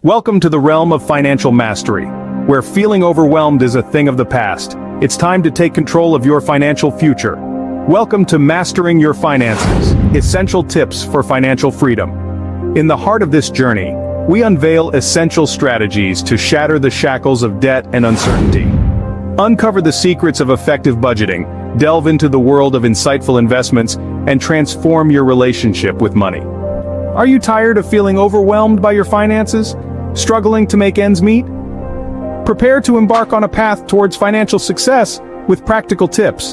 Welcome to the realm of financial mastery, where feeling overwhelmed is a thing of the past. It's time to take control of your financial future. Welcome to Mastering Your Finances, essential tips for financial freedom. In the heart of this journey, we unveil essential strategies to shatter the shackles of debt and uncertainty. Uncover the secrets of effective budgeting, delve into the world of insightful investments, and transform your relationship with money. Are you tired of feeling overwhelmed by your finances? Struggling to make ends meet? Prepare to embark on a path towards financial success with practical tips.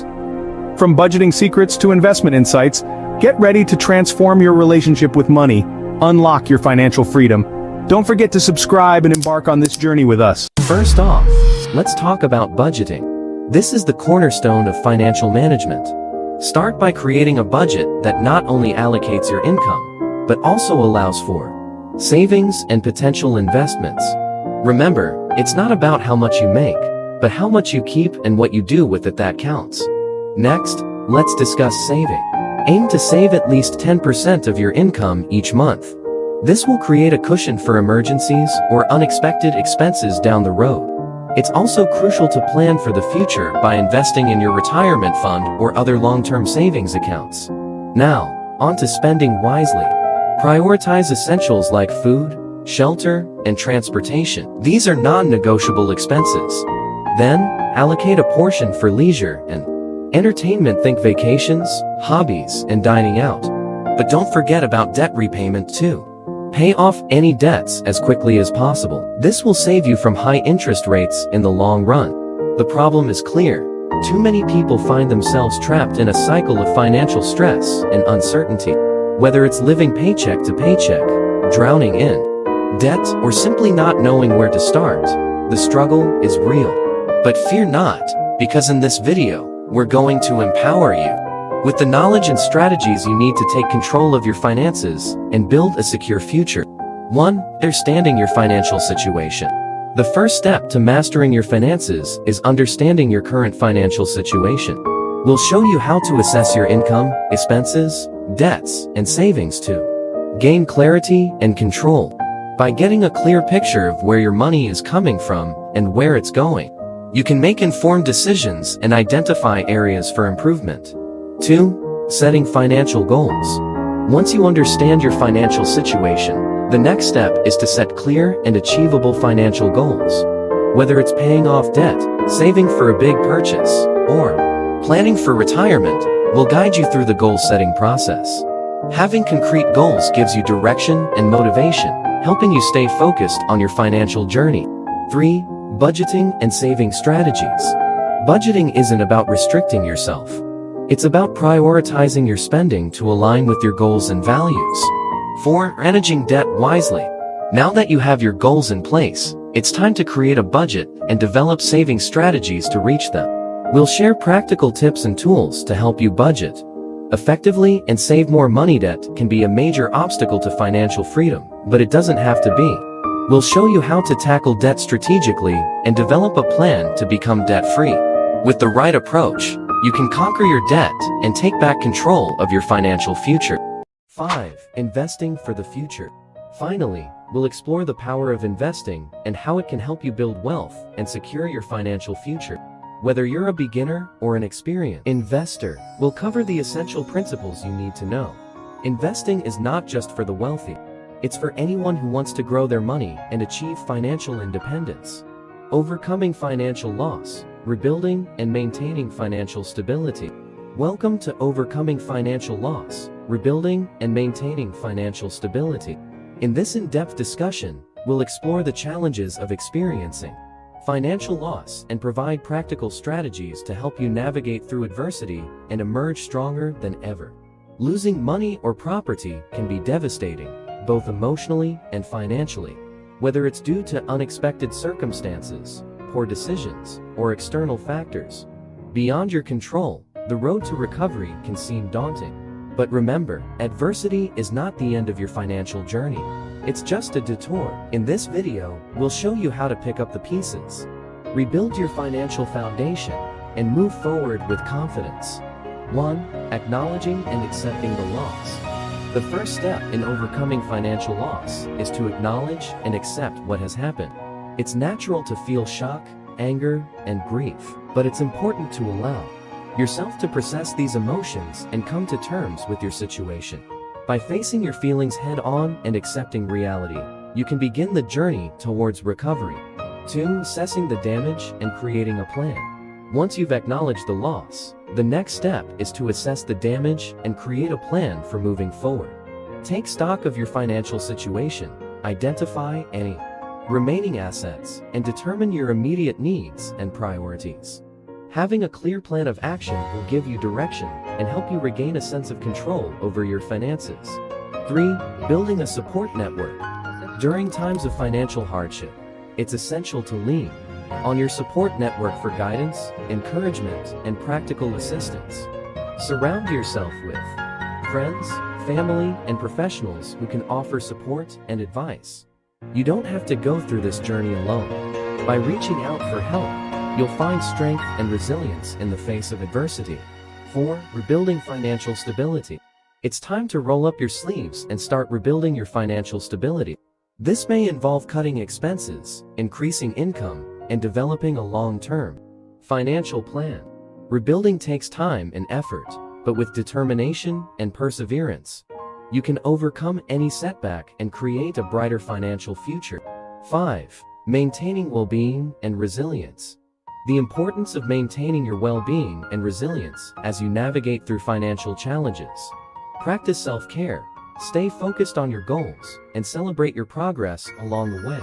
From budgeting secrets to investment insights, get ready to transform your relationship with money, unlock your financial freedom. Don't forget to subscribe and embark on this journey with us. First off, let's talk about budgeting. This is the cornerstone of financial management. Start by creating a budget that not only allocates your income, but also allows for savings and potential investments. Remember, it's not about how much you make, but how much you keep and what you do with it that counts. Next, let's discuss saving. Aim to save at least 10% of your income each month. This will create a cushion for emergencies or unexpected expenses down the road. It's also crucial to plan for the future by investing in your retirement fund or other long-term savings accounts. Now, on to spending wisely. Prioritize essentials like food, shelter, and transportation. These are non-negotiable expenses. Then, allocate a portion for leisure and entertainment. Think vacations, hobbies, and dining out. But don't forget about debt repayment too. Pay off any debts as quickly as possible. This will save you from high interest rates in the long run. The problem is clear. Too many people find themselves trapped in a cycle of financial stress and uncertainty. Whether it's living paycheck to paycheck, drowning in debt, or simply not knowing where to start, the struggle is real. But fear not, because in this video, we're going to empower you with the knowledge and strategies you need to take control of your finances and build a secure future. 1. Understanding your financial situation. The first step to mastering your finances is understanding your current financial situation. We'll show you how to assess your income, expenses, debts, and savings to gain clarity and control. By getting a clear picture of where your money is coming from and where it's going, you can make informed decisions and identify areas for improvement. 2. Setting financial goals. Once you understand your financial situation, the next step is to set clear and achievable financial goals. Whether it's paying off debt, saving for a big purchase, or planning for retirement, will guide you through the goal-setting process. Having concrete goals gives you direction and motivation, helping you stay focused on your financial journey. 3. Budgeting and saving strategies. Budgeting isn't about restricting yourself. It's about prioritizing your spending to align with your goals and values. 4. Managing debt wisely. Now that you have your goals in place, it's time to create a budget and develop saving strategies to reach them. We'll share practical tips and tools to help you budget effectively and save more money. Debt can be a major obstacle to financial freedom, but it doesn't have to be. We'll show you how to tackle debt strategically and develop a plan to become debt-free. With the right approach, you can conquer your debt and take back control of your financial future. 5. Investing for the future. Finally, we'll explore the power of investing and how it can help you build wealth and secure your financial future. Whether you're a beginner or an experienced investor, we'll cover the essential principles you need to know. Investing is not just for the wealthy. It's for anyone who wants to grow their money and achieve financial independence. Overcoming financial loss, rebuilding and maintaining financial stability. Welcome to Overcoming Financial Loss, Rebuilding and Maintaining Financial Stability. In this in-depth discussion, we'll explore the challenges of experiencing financial loss and provide practical strategies to help you navigate through adversity and emerge stronger than ever. Losing money or property can be devastating, both emotionally and financially. Whether it's due to unexpected circumstances, poor decisions, or external factors beyond your control, the road to recovery can seem daunting. But remember, adversity is not the end of your financial journey. It's just a detour. In this video, we'll show you how to pick up the pieces, rebuild your financial foundation, and move forward with confidence. 1. Acknowledging and accepting the loss. The first step in overcoming financial loss is to acknowledge and accept what has happened. It's natural to feel shock, anger, and grief, but it's important to allow yourself to process these emotions and come to terms with your situation. By facing your feelings head-on and accepting reality, you can begin the journey towards recovery. 2. Assessing the damage and creating a plan. Once you've acknowledged the loss, the next step is to assess the damage and create a plan for moving forward. Take stock of your financial situation, identify any remaining assets, and determine your immediate needs and priorities. Having a clear plan of action will give you direction and help you regain a sense of control over your finances. 3. Building a support network. During times of financial hardship, it's essential to lean on your support network for guidance, encouragement, and practical assistance. Surround yourself with friends, family, and professionals who can offer support and advice. You don't have to go through this journey alone. By reaching out for help, you'll find strength and resilience in the face of adversity. 4. Rebuilding financial stability. It's time to roll up your sleeves and start rebuilding your financial stability. This may involve cutting expenses, increasing income, and developing a long-term financial plan. Rebuilding takes time and effort, but with determination and perseverance, you can overcome any setback and create a brighter financial future. 5. Maintaining well-being and resilience. The importance of maintaining your well-being and resilience as you navigate through financial challenges. Practice self-care, stay focused on your goals, and celebrate your progress along the way.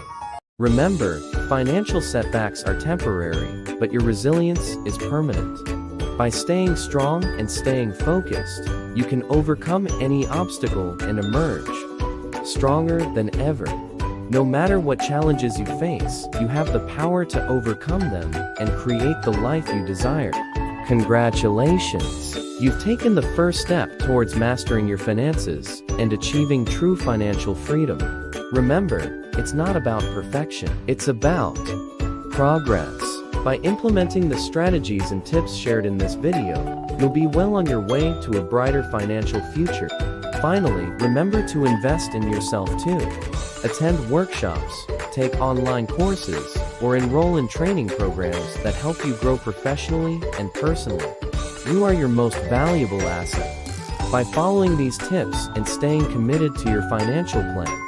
Remember, financial setbacks are temporary, but your resilience is permanent. By staying strong and staying focused, you can overcome any obstacle and emerge stronger than ever. No matter what challenges you face, you have the power to overcome them and create the life you desire. Congratulations! You've taken the first step towards mastering your finances and achieving true financial freedom. Remember, it's not about perfection, it's about progress. By implementing the strategies and tips shared in this video, you'll be well on your way to a brighter financial future. Finally, remember to invest in yourself too. Attend workshops, take online courses, or enroll in training programs that help you grow professionally and personally. You are your most valuable asset. By following these tips and staying committed to your financial plan,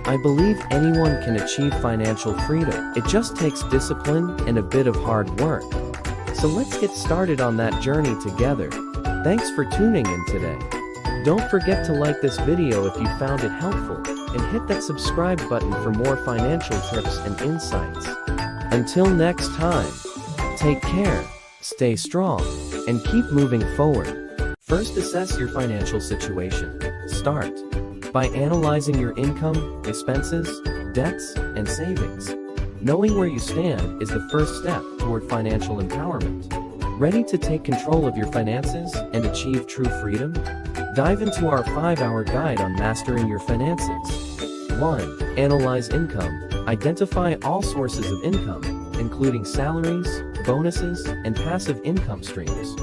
I believe anyone can achieve financial freedom. It just takes discipline and a bit of hard work. So let's get started on that journey together. Thanks for tuning in today. Don't forget to like this video if you found it helpful, and hit that subscribe button for more financial tips and insights. Until next time, take care, stay strong, and keep moving forward. First, assess your financial situation. Start by analyzing your income, expenses, debts, and savings. Knowing where you stand is the first step toward financial empowerment. Ready to take control of your finances and achieve true freedom? Dive into our 5-hour guide on mastering your finances. 1. Analyze income. Identify all sources of income, including salaries, bonuses, and passive income streams.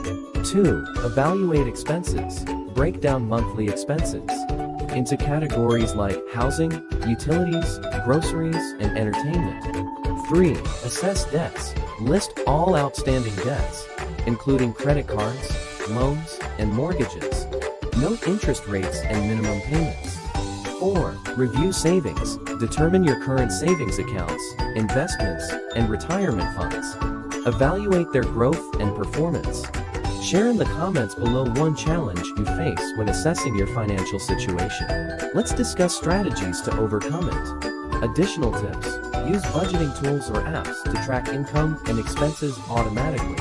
2. Evaluate expenses. Break down monthly expenses into categories like housing, utilities, groceries, and entertainment. 3. Assess debts. List all outstanding debts, including credit cards, loans, and mortgages. Note interest rates and minimum payments. 4. Review savings. Determine your current savings accounts, investments, and retirement funds. Evaluate their growth and performance. Share in the comments below one challenge you face when assessing your financial situation. Let's discuss strategies to overcome it. Additional tips. Use budgeting tools or apps to track income and expenses automatically.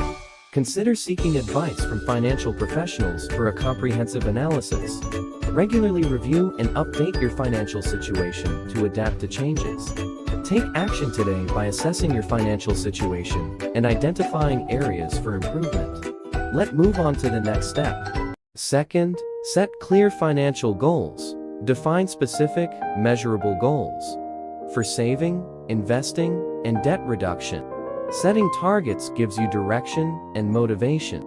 Consider seeking advice from financial professionals for a comprehensive analysis. Regularly review and update your financial situation to adapt to changes. Take action today by assessing your financial situation and identifying areas for improvement. Let's move on to the next step. Second, set clear financial goals. Define specific, measurable goals for saving, investing, and debt reduction. Setting targets gives you direction and motivation.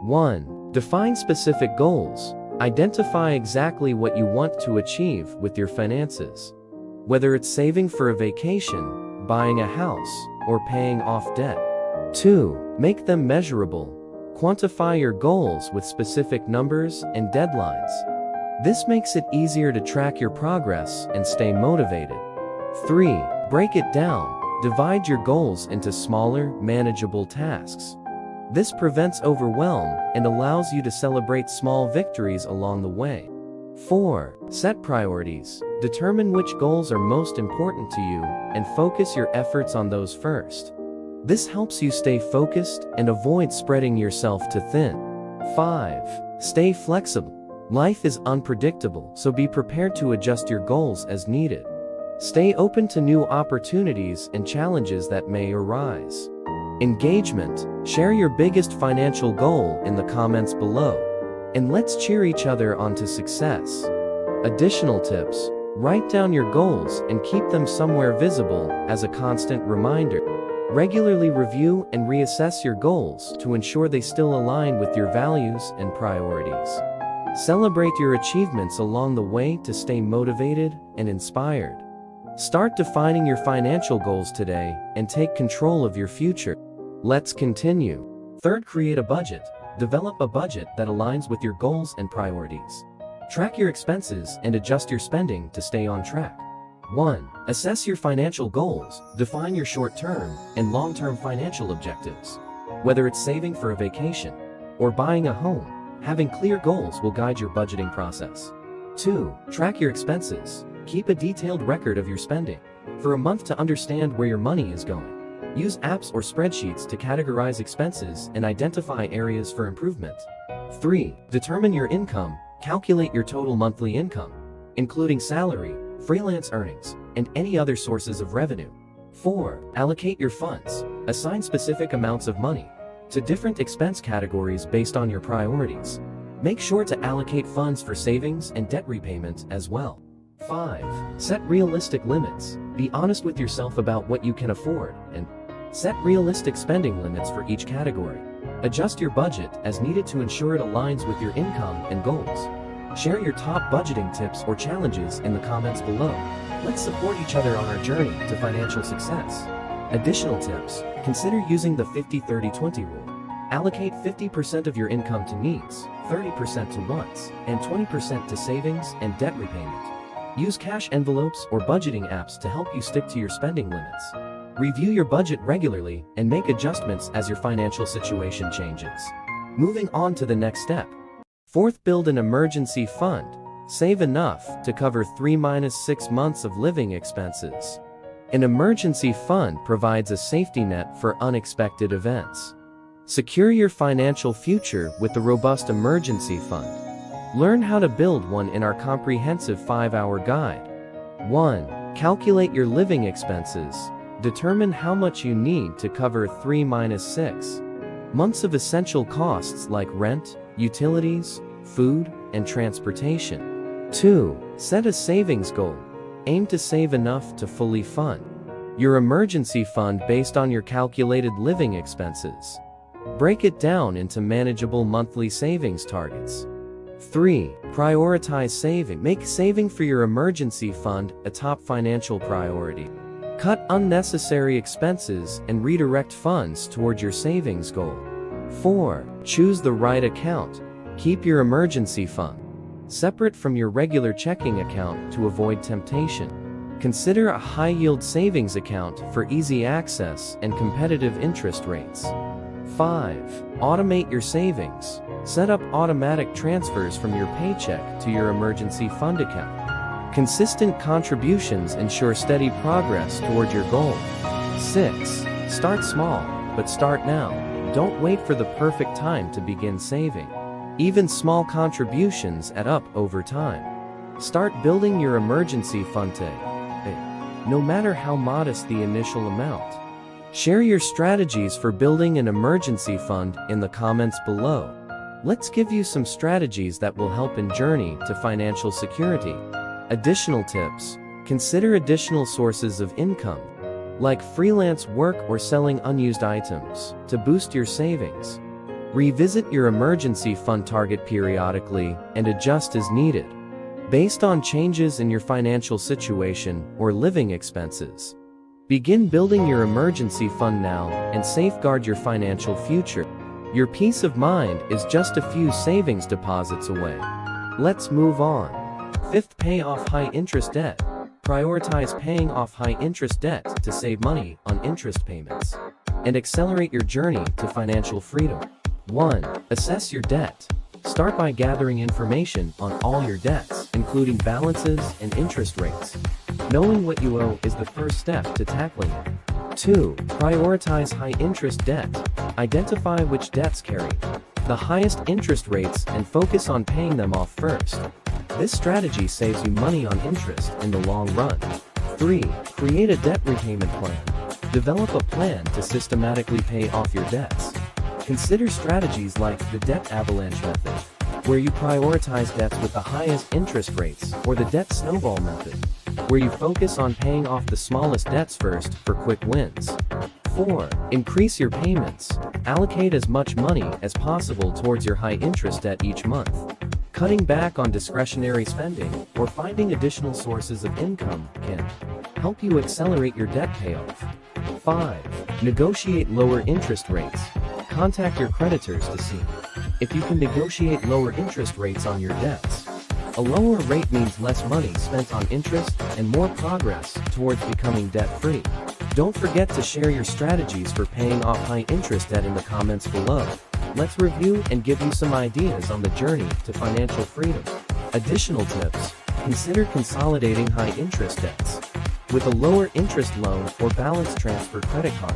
1. Define specific goals. Identify exactly what you want to achieve with your finances. Whether it's saving for a vacation, buying a house, or paying off debt. 2. Make them measurable. Quantify your goals with specific numbers and deadlines. This makes it easier to track your progress and stay motivated. 3. Break it down. Divide your goals into smaller, manageable tasks. This prevents overwhelm and allows you to celebrate small victories along the way. 4. Set priorities. Determine which goals are most important to you and focus your efforts on those first. This helps you stay focused and avoid spreading yourself too thin. 5. Stay flexible. Life is unpredictable, so be prepared to adjust your goals as needed. Stay open to new opportunities and challenges that may arise. Engagement. Share your biggest financial goal in the comments below, and let's cheer each other on to success. Additional tips. Write down your goals and keep them somewhere visible as a constant reminder. Regularly review and reassess your goals to ensure they still align with your values and priorities. Celebrate your achievements along the way to stay motivated and inspired. Start defining your financial goals today and take control of your future. Let's continue. 3. Create a budget. Develop a budget that aligns with your goals and priorities. Track your expenses and adjust your spending to stay on track. 1. Assess your financial goals. Define your short-term and long-term financial objectives. Whether it's saving for a vacation or buying a home, having clear goals will guide your budgeting process. 2. Track your expenses. Keep a detailed record of your spending for a month to understand where your money is going. Use apps or spreadsheets to categorize expenses and identify areas for improvement. 3. Determine your income. Calculate your total monthly income, including salary, freelance earnings, and any other sources of revenue. 4. Allocate your funds. Assign specific amounts of money to different expense categories based on your priorities. Make sure to allocate funds for savings and debt repayment as well. 5. Set realistic limits. Be honest with yourself about what you can afford and set realistic spending limits for each category. Adjust your budget as needed to ensure it aligns with your income and goals. Share your top budgeting tips or challenges in the comments below. Let's support each other on our journey to financial success. Additional tips. Consider using the 50-30-20 rule. Allocate 50% of your income to needs, 30% to wants, and 20% to savings and debt repayment. Use cash envelopes or budgeting apps to help you stick to your spending limits. Review your budget regularly and make adjustments as your financial situation changes. Moving on to the next step. 4. Build an emergency fund. Save enough to cover 3-6 months of living expenses. An emergency fund provides a safety net for unexpected events. Secure your financial future with a robust emergency fund. Learn how to build one in our comprehensive 5-hour guide. 1. Calculate your living expenses. Determine how much you need to cover 3-6 months of essential costs like rent, utilities, food, and transportation. 2. Set a savings goal. Aim to save enough to fully fund your emergency fund based on your calculated living expenses. Break it down into manageable monthly savings targets. 3. Prioritize saving. Make saving for your emergency fund a top financial priority. Cut unnecessary expenses and redirect funds toward your savings goal. 4. Choose the right account. Keep your emergency fund separate from your regular checking account to avoid temptation. Consider a high-yield savings account for easy access and competitive interest rates. 5. Automate your savings. Set up automatic transfers from your paycheck to your emergency fund account. Consistent contributions ensure steady progress toward your goal. 6. Start small, but start now. Don't wait for the perfect time to begin saving. Even small contributions add up over time. Start building your emergency fund today, no matter how modest the initial amount. Share your strategies for building an emergency fund in the comments below. Let's give you some strategies that will help in journey to financial security. Additional tips. Consider additional sources of income, like freelance work or selling unused items, to boost your savings. Revisit your emergency fund target periodically and adjust as needed, based on changes in your financial situation or living expenses. Begin building your emergency fund now and safeguard your financial future. Your peace of mind is just a few savings deposits away. Let's move on. Fifth, pay off high-interest debt. Prioritize paying off high-interest debt to save money on interest payments and accelerate your journey to financial freedom. 1. Assess your debt. Start by gathering information on all your debts, including balances and interest rates. Knowing what you owe is the first step to tackling it. 2. Prioritize high-interest debt. Identify which debts carry the highest interest rates and focus on paying them off first. This strategy saves you money on interest in the long run. 3. Create a debt repayment plan. Develop a plan to systematically pay off your debts. Consider strategies like the debt avalanche method, where you prioritize debts with the highest interest rates, or the debt snowball method, where you focus on paying off the smallest debts first for quick wins. 4. Increase your payments. Allocate as much money as possible towards your high-interest debt each month. Cutting back on discretionary spending or finding additional sources of income can help you accelerate your debt payoff. 5. Negotiate lower interest rates. Contact your creditors to see if you can negotiate lower interest rates on your debts. A lower rate means less money spent on interest and more progress towards becoming debt-free. Don't forget to share your strategies for paying off high-interest debt in the comments below. Let's review and give you some ideas on the journey to financial freedom. Additional tips: consider consolidating high-interest debts with a lower interest loan or balance transfer credit card.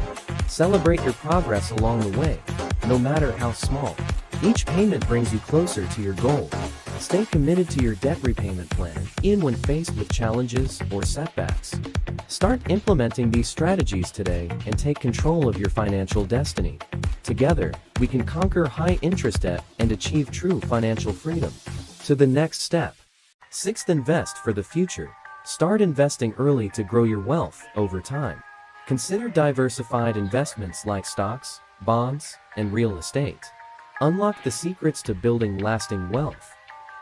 Celebrate your progress along the way, no matter how small. Each payment brings you closer to your goal. Stay committed to your debt repayment plan, even when faced with challenges or setbacks. Start implementing these strategies today and take control of your financial destiny. Together, we can conquer high-interest debt and achieve true financial freedom. To the next step. 6th, invest for the future. Start investing early to grow your wealth over time. Consider diversified investments like stocks, bonds, and real estate. Unlock the secrets to building lasting wealth.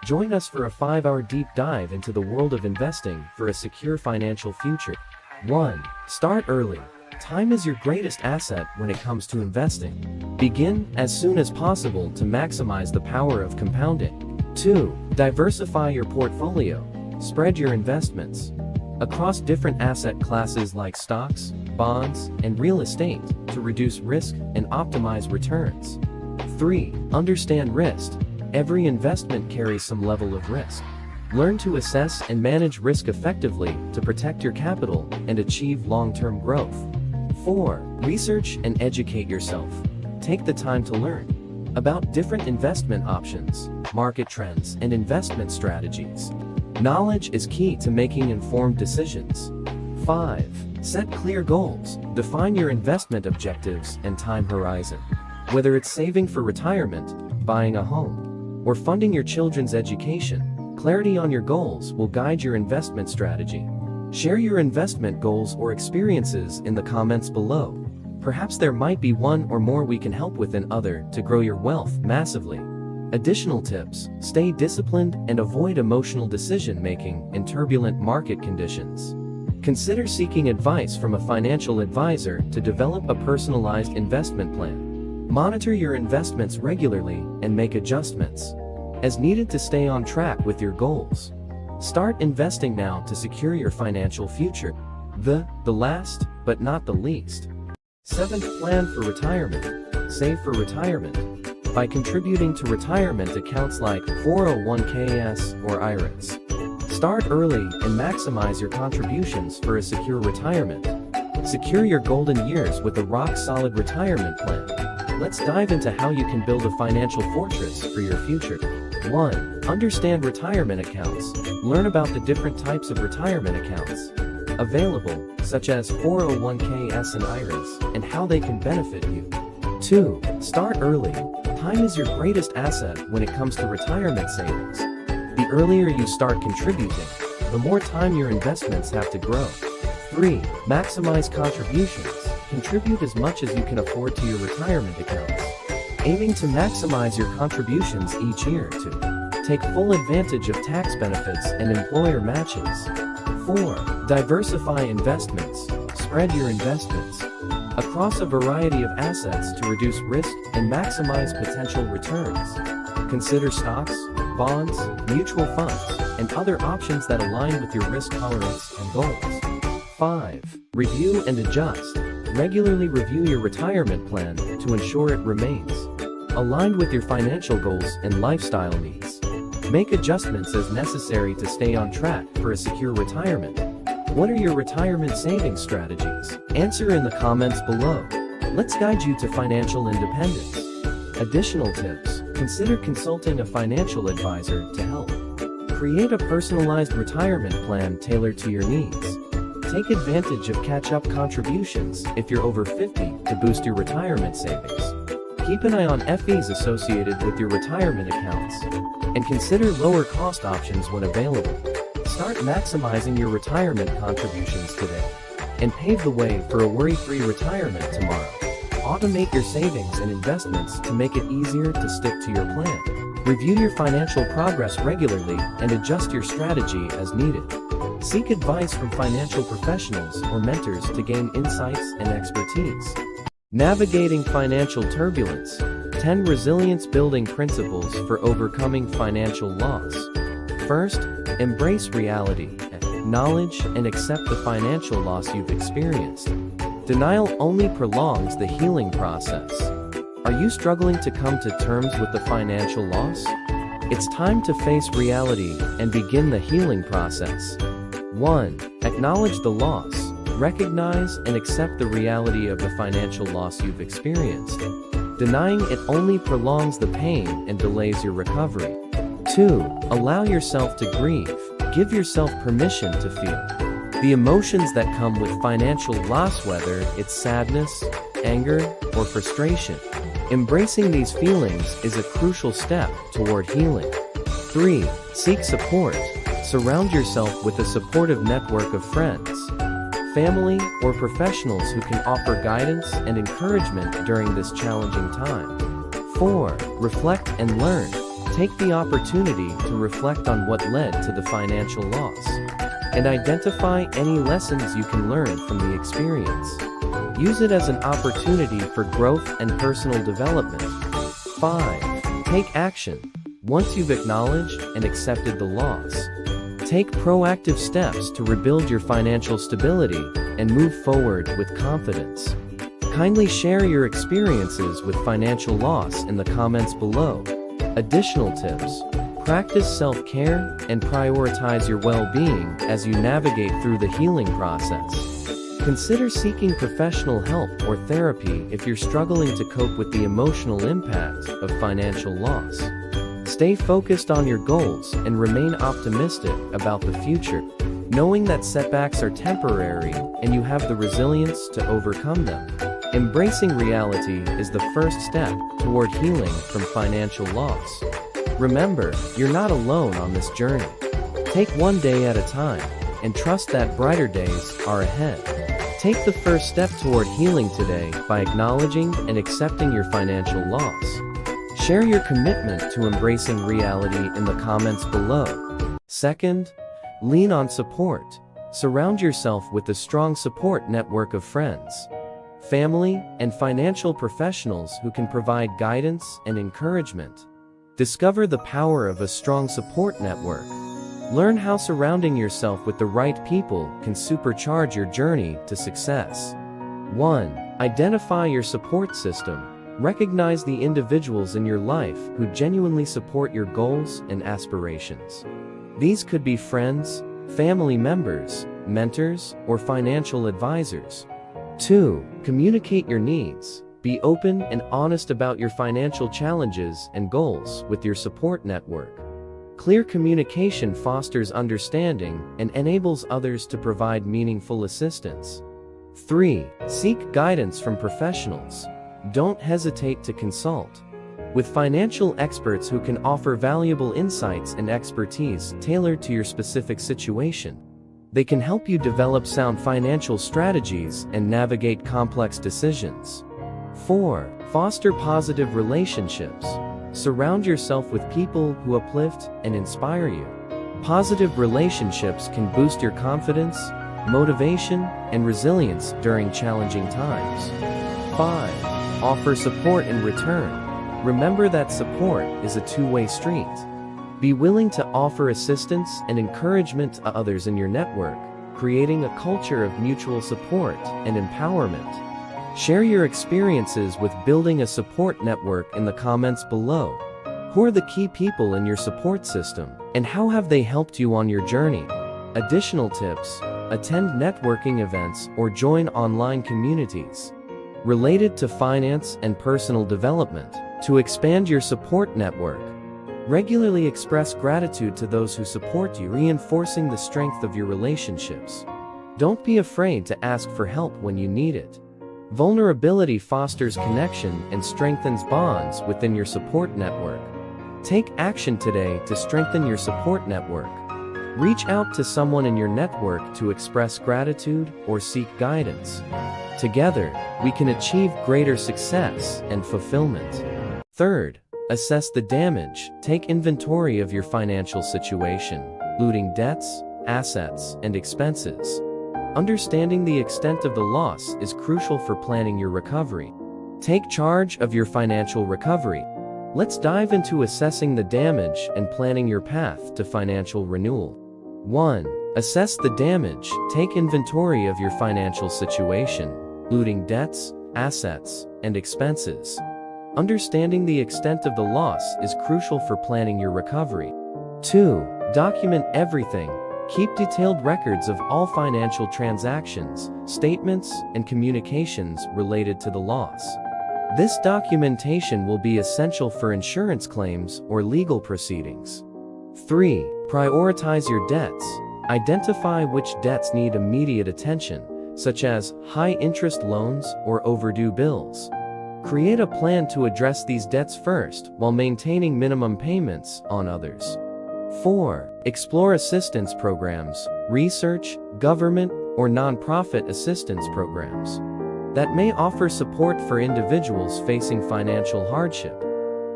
Join us for a 5-hour deep dive into the world of investing for a secure financial future. 1. Start early. Time is your greatest asset when it comes to investing. Begin as soon as possible to maximize the power of compounding. 2. Diversify your portfolio. Spread your investments across different asset classes like stocks, bonds, and real estate to reduce risk and optimize returns. 3. Understand risk. Every investment carries some level of risk. Learn to assess and manage risk effectively to protect your capital and achieve long-term growth. 4. Research and educate yourself. Take the time to learn about different investment options, market trends, and investment strategies. Knowledge is key to making informed decisions. 5. Set clear goals. Define your investment objectives and time horizon. Whether it's saving for retirement, buying a home, or funding your children's education, clarity on your goals will guide your investment strategy. Share your investment goals or experiences in the comments below. Perhaps there might be one or more we can help with than other to grow your wealth massively. Additional tips: stay disciplined and avoid emotional decision-making in turbulent market conditions. Consider seeking advice from a financial advisor to develop a personalized investment plan. Monitor your investments regularly and make adjustments as needed to stay on track with your goals. Start investing now to secure your financial future. The last, but not the least. 7th, plan for retirement. Save for retirement by contributing to retirement accounts like 401ks or IRAs. Start early and maximize your contributions for a secure retirement. Secure your golden years with a rock-solid retirement plan. Let's dive into how you can build a financial fortress for your future. 1. Understand retirement accounts. Learn about the different types of retirement accounts available, such as 401ks and IRAs, and how they can benefit you. 2. Start early. Time is your greatest asset when it comes to retirement savings. The earlier you start contributing, the more time your investments have to grow. 3. Maximize contributions. Contribute as much as you can afford to your retirement accounts. aiming to maximize your contributions each year. 2. Take full advantage of tax benefits and employer matches. 4. Diversify investments. Spread your investments across a variety of assets to reduce risk and maximize potential returns. Consider stocks, bonds, mutual funds, and other options that align with your risk tolerance and goals. 5. Review and adjust. Regularly review your retirement plan to ensure it remains aligned with your financial goals and lifestyle needs. Make adjustments as necessary to stay on track for a secure retirement. What are your retirement savings strategies? Answer in the comments below. Let's guide you to financial independence. Additional tips: consider consulting a financial advisor to help create a personalized retirement plan tailored to your needs. Take advantage of catch-up contributions if you're over 50 to boost your retirement savings. Keep an eye on fees associated with your retirement accounts, and consider lower-cost options when available. Start maximizing your retirement contributions today, and pave the way for a worry-free retirement tomorrow. Automate your savings and investments to make it easier to stick to your plan. Review your financial progress regularly and adjust your strategy as needed. Seek advice from financial professionals or mentors to gain insights and expertise. Navigating financial turbulence. 10 resilience-building principles for overcoming financial loss. First, embrace reality. Acknowledge and accept the financial loss you've experienced. Denial only prolongs the healing process. Are you struggling to come to terms with the financial loss? It's time to face reality and begin the healing process. 1. Acknowledge the loss. Recognize and accept the reality of the financial loss you've experienced. Denying it only prolongs the pain and delays your recovery. 2. Allow yourself to grieve. Give yourself permission to feel the emotions that come with financial loss, whether it's sadness, anger, or frustration. Embracing these feelings is a crucial step toward healing. 3. Seek support. Surround yourself with a supportive network of friends, family, or professionals who can offer guidance and encouragement during this challenging time. 4. Reflect and learn. Take the opportunity to reflect on what led to the financial loss, and identify any lessons you can learn from the experience. Use it as an opportunity for growth and personal development. 5. Take action. Once you've acknowledged and accepted the loss, take proactive steps to rebuild your financial stability and move forward with confidence. Kindly share your experiences with financial loss in the comments below. Additional tips: practice self-care and prioritize your well-being as you navigate through the healing process. Consider seeking professional help or therapy if you're struggling to cope with the emotional impact of financial loss. Stay focused on your goals and remain optimistic about the future, knowing that setbacks are temporary and you have the resilience to overcome them. Embracing reality is the first step toward healing from financial loss. Remember, you're not alone on this journey. Take one day at a time, and trust that brighter days are ahead. Take the first step toward healing today by acknowledging and accepting your financial loss. Share your commitment to embracing reality in the comments below. Second, lean on support. Surround yourself with a strong support network of friends, family, and financial professionals who can provide guidance and encouragement. Discover the power of a strong support network. Learn how surrounding yourself with the right people can supercharge your journey to success. 1. Identify your support system. Recognize the individuals in your life who genuinely support your goals and aspirations. These could be friends, family members, mentors, or financial advisors. 2. Communicate your needs. Be open and honest about your financial challenges and goals with your support network. Clear communication fosters understanding and enables others to provide meaningful assistance. 3. Seek guidance from professionals. Don't hesitate to consult with financial experts who can offer valuable insights and expertise tailored to your specific situation. They can help you develop sound financial strategies and navigate complex decisions. 4. Foster positive relationships. Surround yourself with people who uplift and inspire you. Positive relationships can boost your confidence, motivation, and resilience during challenging times. 5. Offer support in return. Remember that support is a two-way street. Be willing to offer assistance and encouragement to others in your network, creating a culture of mutual support and empowerment. Share your experiences with building a support network in the comments below. Who are the key people in your support system, and how have they helped you on your journey? Additional tips: attend networking events or join online communities related to finance and personal development to expand your support network. Regularly express gratitude to those who support you, reinforcing the strength of your relationships. Don't be afraid to ask for help when you need it. Vulnerability fosters connection and strengthens bonds within your support network. Take action today to strengthen your support network. Reach out to someone in your network to express gratitude or seek guidance. Together, we can achieve greater success and fulfillment. Third, assess the damage. Take inventory of your financial situation, including debts, assets, and expenses. Understanding the extent of the loss is crucial for planning your recovery. Take charge of your financial recovery. Let's dive into assessing the damage and planning your path to financial renewal. 1. Assess the damage. Take inventory of your financial situation, including debts, assets, and expenses. Understanding the extent of the loss is crucial for planning your recovery. 2. Document everything. Keep detailed records of all financial transactions, statements, and communications related to the loss. This documentation will be essential for insurance claims or legal proceedings. 3. Prioritize your debts. Identify which debts need immediate attention, such as high-interest loans or overdue bills. Create a plan to address these debts first while maintaining minimum payments on others. 4. Explore assistance programs. Research, government, or nonprofit assistance programs that may offer support for individuals facing financial hardship.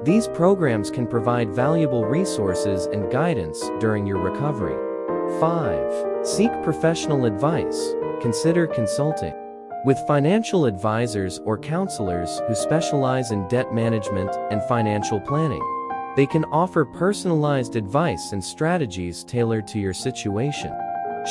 These programs can provide valuable resources and guidance during your recovery. 5. Seek professional advice. Consider consulting with financial advisors or counselors who specialize in debt management and financial planning. They can offer personalized advice and strategies tailored to your situation.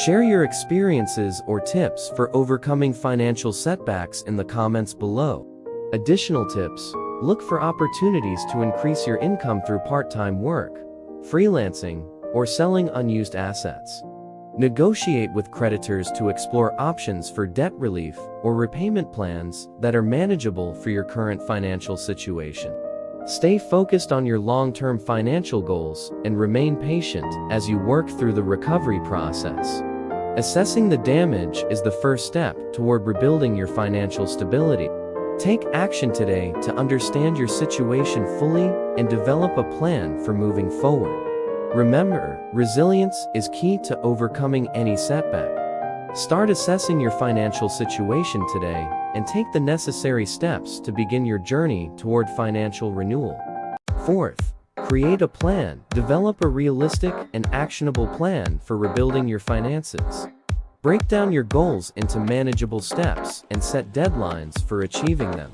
Share your experiences or tips for overcoming financial setbacks in the comments below. Additional tips: look for opportunities to increase your income through part-time work, freelancing, or selling unused assets. Negotiate with creditors to explore options for debt relief or repayment plans that are manageable for your current financial situation. Stay focused on your long-term financial goals and remain patient as you work through the recovery process. Assessing the damage is the first step toward rebuilding your financial stability. Take action today to understand your situation fully and develop a plan for moving forward. Remember, resilience is key to overcoming any setback. Start assessing your financial situation today and take the necessary steps to begin your journey toward financial renewal. Fourth, create a plan. Develop a realistic and actionable plan for rebuilding your finances. Break down your goals into manageable steps and set deadlines for achieving them.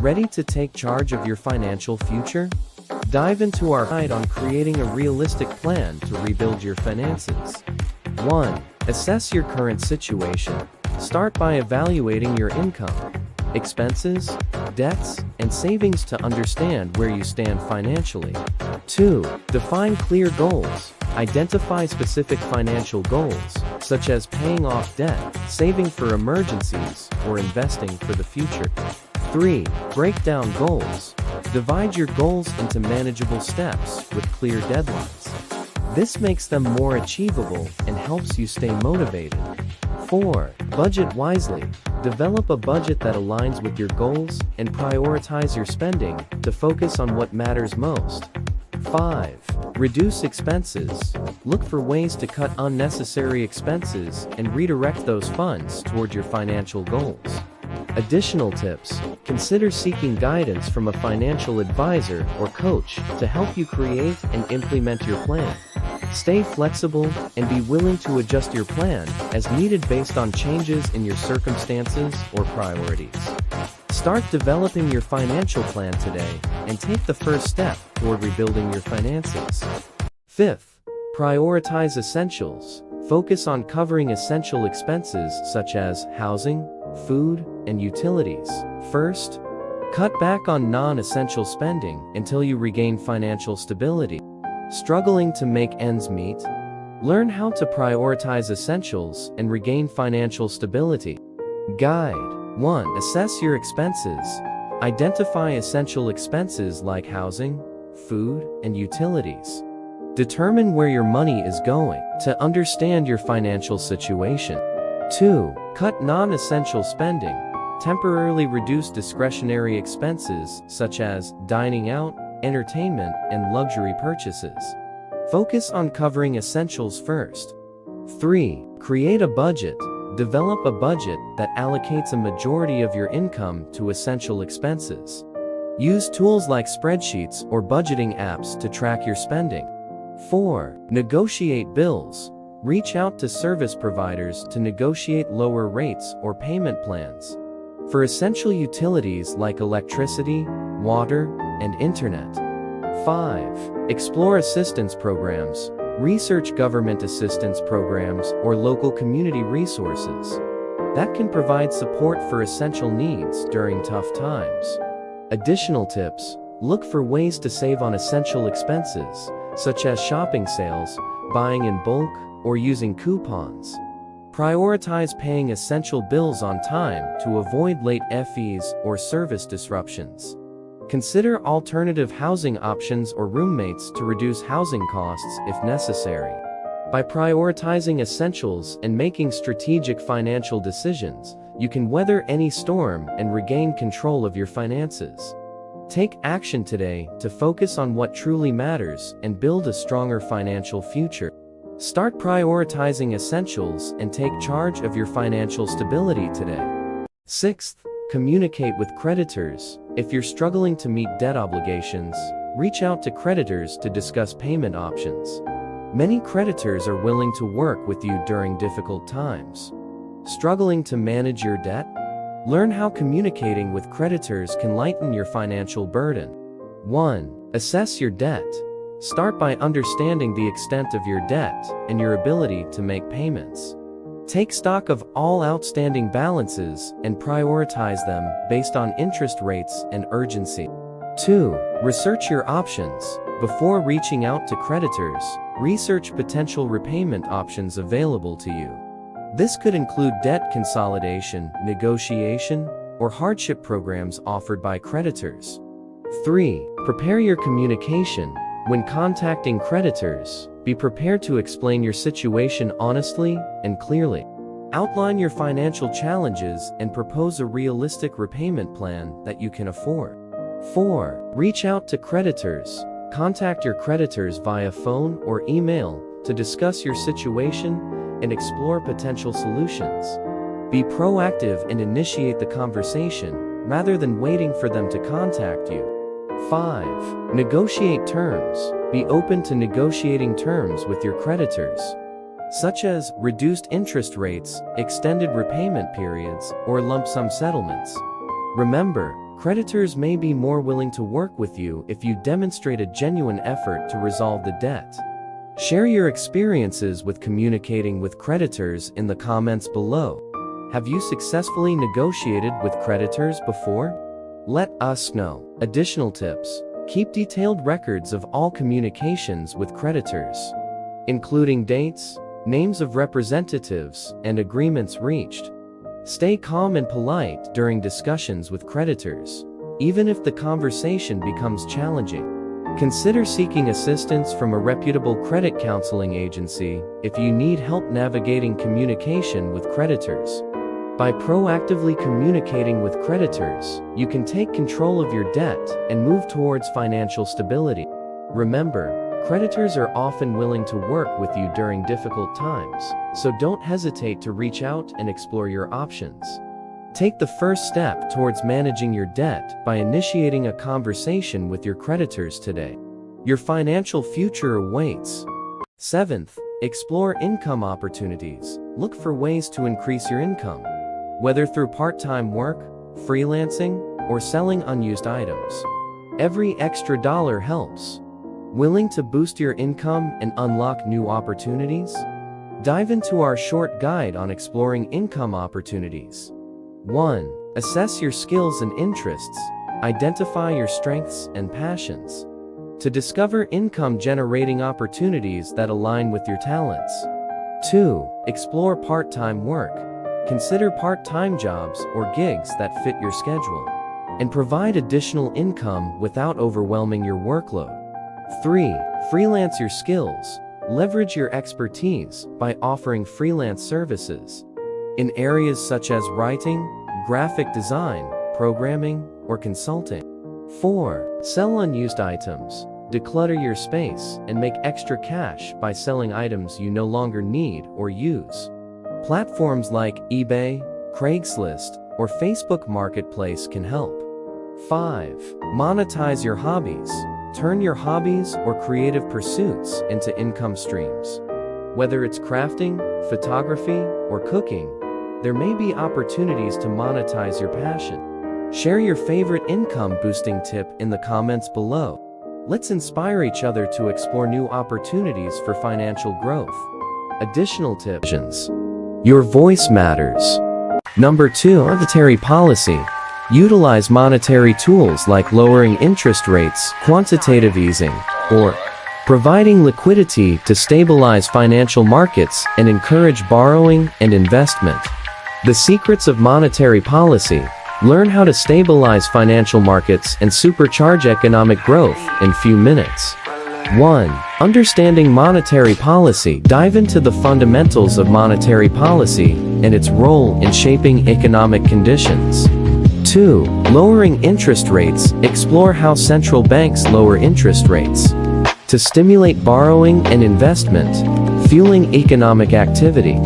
Ready to take charge of your financial future? Dive into our guide on creating a realistic plan to rebuild your finances. 1. Assess your current situation. Start by evaluating your income, expenses, debts, and savings to understand where you stand financially. 2. Define clear goals. Identify specific financial goals, such as paying off debt, saving for emergencies, or investing for the future. 3. Break down goals. Divide your goals into manageable steps with clear deadlines. This makes them more achievable and helps you stay motivated. 4. Budget wisely. Develop a budget that aligns with your goals and prioritize your spending to focus on what matters most. 5. Reduce expenses. Look for ways to cut unnecessary expenses and redirect those funds toward your financial goals. Additional tips: consider seeking guidance from a financial advisor or coach to help you create and implement your plan. Stay flexible and be willing to adjust your plan as needed based on changes in your circumstances or priorities. Start developing your financial plan today and take the first step toward rebuilding your finances. Fifth, prioritize essentials. Focus on covering essential expenses such as housing, food, and utilities. First, cut back on non-essential spending until you regain financial stability. Struggling to make ends meet? Learn how to prioritize essentials and regain financial stability. Guide 1. Assess your expenses. Identify essential expenses like housing, food, and utilities. Determine where your money is going to understand your financial situation. 2. Cut non-essential spending. Temporarily reduce discretionary expenses such as dining out, entertainment, and luxury purchases. Focus on covering essentials first. 3. Create a budget. Develop a budget that allocates a majority of your income to essential expenses. Use tools like spreadsheets or budgeting apps to track your spending. 4. Negotiate bills. Reach out to service providers to negotiate lower rates or payment plans for essential utilities like electricity, water, and internet. 5. Explore assistance programs. Research government assistance programs or local community resources that can provide support for essential needs during tough times. Additional tips: look for ways to save on essential expenses, such as shopping sales, buying in bulk, or using coupons. Prioritize paying essential bills on time to avoid late fees or service disruptions. Consider alternative housing options or roommates to reduce housing costs if necessary. By prioritizing essentials and making strategic financial decisions, you can weather any storm and regain control of your finances. Take action today to focus on what truly matters and build a stronger financial future. Start prioritizing essentials and take charge of your financial stability today. Sixth, communicate with creditors. If you're struggling to meet debt obligations, reach out to creditors to discuss payment options. Many creditors are willing to work with you during difficult times. Struggling to manage your debt? Learn how communicating with creditors can lighten your financial burden. 1. Assess your debt. Start by understanding the extent of your debt and your ability to make payments. Take stock of all outstanding balances and prioritize them based on interest rates and urgency. 2. Research your options. Before reaching out to creditors, research potential repayment options available to you. This could include debt consolidation, negotiation, or hardship programs offered by creditors. 3. Prepare your communication. When contacting creditors, be prepared to explain your situation honestly and clearly. Outline your financial challenges and propose a realistic repayment plan that you can afford. 4. Reach out to creditors. Contact your creditors via phone or email to discuss your situation and explore potential solutions. Be proactive and initiate the conversation rather than waiting for them to contact you. 5. Negotiate terms. Be open to negotiating terms with your creditors, such as reduced interest rates, extended repayment periods, or lump sum settlements. Remember, creditors may be more willing to work with you if you demonstrate a genuine effort to resolve the debt. Share your experiences with communicating with creditors in the comments below. Have you successfully negotiated with creditors before? Let us know. Additional tips: keep detailed records of all communications with creditors, including dates, names of representatives, and agreements reached. Stay calm and polite during discussions with creditors, even if the conversation becomes challenging. Consider seeking assistance from a reputable credit counseling agency if you need help navigating communication with creditors. By proactively communicating with creditors, you can take control of your debt and move towards financial stability. Remember, creditors are often willing to work with you during difficult times, so don't hesitate to reach out and explore your options. Take the first step towards managing your debt by initiating a conversation with your creditors today. Your financial future awaits. 7th, explore income opportunities. Look for ways to increase your income, whether through part-time work, freelancing, or selling unused items. Every extra dollar helps. Willing to boost your income and unlock new opportunities? Dive into our short guide on exploring income opportunities. 1. Assess your skills and interests. Identify your strengths and passions to discover income-generating opportunities that align with your talents. 2. Explore part-time work. Consider part-time jobs or gigs that fit your schedule and provide additional income without overwhelming your workload. 3. Freelance your skills. Leverage your expertise by offering freelance services in areas such as writing, graphic design, programming, or consulting. 4. Sell unused items. Declutter your space and make extra cash by selling items you no longer need or use. Platforms like eBay, Craigslist, or Facebook Marketplace can help. 5. Monetize your hobbies. Turn your hobbies or creative pursuits into income streams. Whether it's crafting, photography, or cooking, there may be opportunities to monetize your passion. Share your favorite income-boosting tip in the comments below. Let's inspire each other to explore new opportunities for financial growth. Additional tips. Your voice matters. Number 2. Monetary policy. Utilize monetary tools like lowering interest rates, quantitative easing, or providing liquidity to stabilize financial markets and encourage borrowing and investment. The secrets of monetary policy. Learn how to stabilize financial markets and supercharge economic growth in few minutes. 1. Understanding monetary policy. Dive into the fundamentals of monetary policy and its role in shaping economic conditions. 2. Lowering interest rates. Explore how central banks lower interest rates to stimulate borrowing and investment, fueling economic activity.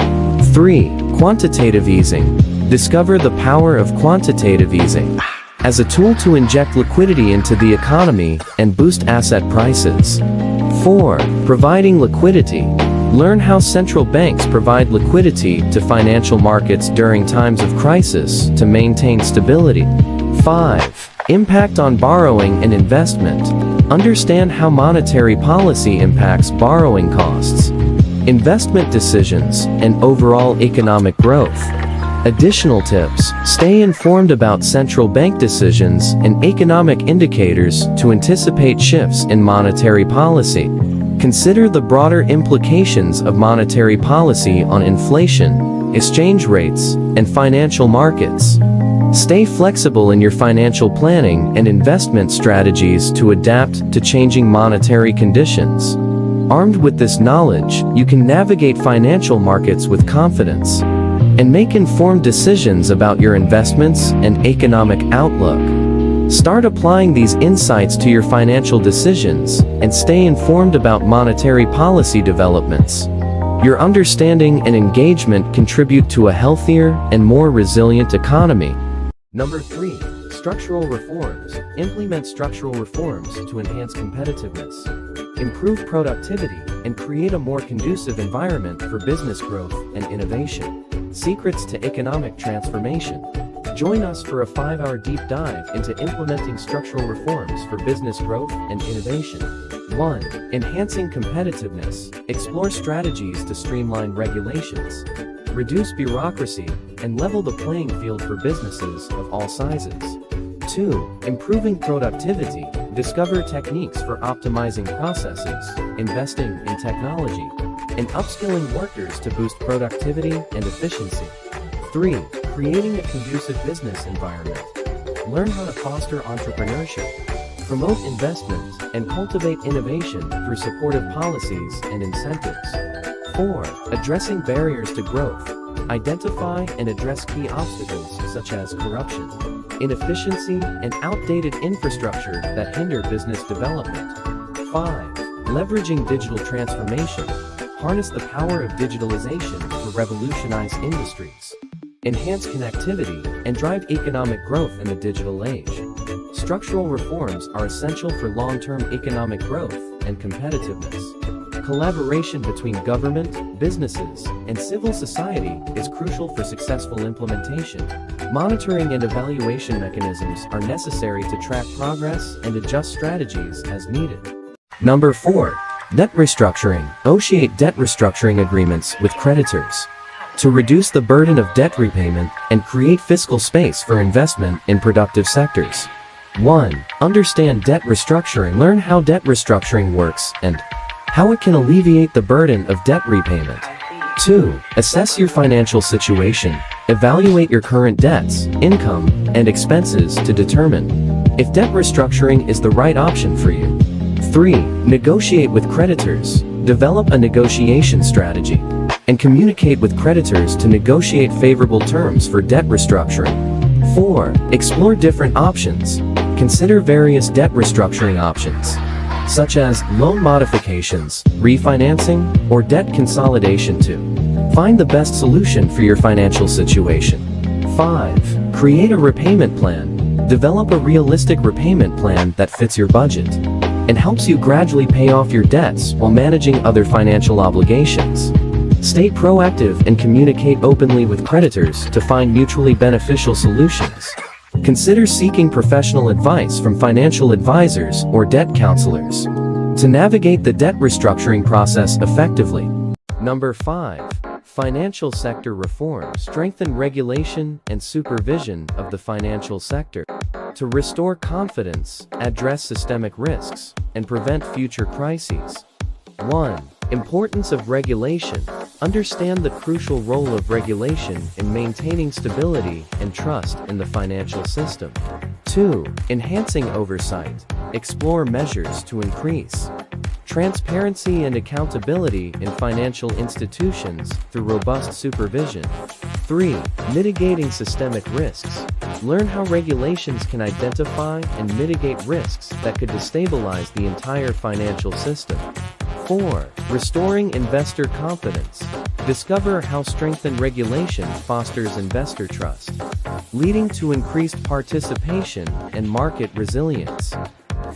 3. Quantitative easing. Discover the power of quantitative easing as a tool to inject liquidity into the economy and boost asset prices. 4. Providing liquidity. Learn how central banks provide liquidity to financial markets during times of crisis to maintain stability. 5. Impact on borrowing and investment. Understand how monetary policy impacts borrowing costs, investment decisions, and overall economic growth. Additional tips. Stay informed about central bank decisions and economic indicators to anticipate shifts in monetary policy. Consider the broader implications of monetary policy on inflation, exchange rates, and financial markets. Stay flexible in your financial planning and investment strategies to adapt to changing monetary conditions. Armed with this knowledge, you can navigate financial markets with confidence and make informed decisions about your investments and economic outlook. Start applying these insights to your financial decisions and stay informed about monetary policy developments. Your understanding and engagement contribute to a healthier and more resilient economy. Number 3. Structural reforms. Implement structural reforms to enhance competitiveness, improve productivity, and create a more conducive environment for business growth and innovation. Secrets to economic transformation. Join us for a 5-hour deep dive into implementing structural reforms for business growth and innovation. 1. Enhancing competitiveness. Explore strategies to streamline regulations, reduce bureaucracy, and level the playing field for businesses of all sizes. 2. Improving productivity. Discover techniques for optimizing processes, investing in technology, and upskilling workers to boost productivity and efficiency. 3. Creating a conducive business environment. Learn how to foster entrepreneurship, promote investment, and cultivate innovation through supportive policies and incentives. 4. Addressing barriers to growth. Identify and address key obstacles such as corruption, inefficiency, and outdated infrastructure that hinder business development. 5. Leveraging digital transformation. Harness the power of digitalization to revolutionize industries. enhance connectivity, and drive economic growth in the digital age. Structural reforms are essential for long-term economic growth and competitiveness. Collaboration between government, businesses, and civil society is crucial for successful implementation. Monitoring and evaluation mechanisms are necessary to track progress and adjust strategies as needed. Number 4. Debt restructuring. Negotiate debt restructuring agreements with creditors to reduce the burden of debt repayment and create fiscal space for investment in productive sectors. 1. Understand debt restructuring. Learn how debt restructuring works and how it can alleviate the burden of debt repayment. 2. Assess your financial situation. Evaluate your current debts, income, and expenses to determine if debt restructuring is the right option for you. 3. Negotiate with creditors. Develop a negotiation strategy and communicate with creditors to negotiate favorable terms for debt restructuring. 4. Explore different options. Consider various debt restructuring options, such as loan modifications, refinancing, or debt consolidation to find the best solution for your financial situation. 5. Create a repayment plan. Develop a realistic repayment plan that fits your budget and helps you gradually pay off your debts while managing other financial obligations. Stay proactive and communicate openly with creditors to find mutually beneficial solutions. Consider seeking professional advice from financial advisors or debt counselors to navigate the debt restructuring process effectively. Number 5. Financial sector reform. Strengthen regulation and supervision of the financial sector to restore confidence, address systemic risks, and prevent future crises. 1. Importance of regulation. Understand the crucial role of regulation in maintaining stability and trust in the financial system. 2. Enhancing oversight. Explore measures to increase transparency and accountability in financial institutions through robust supervision. 3. Mitigating systemic risks. Learn how regulations can identify and mitigate risks that could destabilize the entire financial system. 4. Restoring investor confidence. Discover how strengthened regulation fosters investor trust, leading to increased participation and market resilience.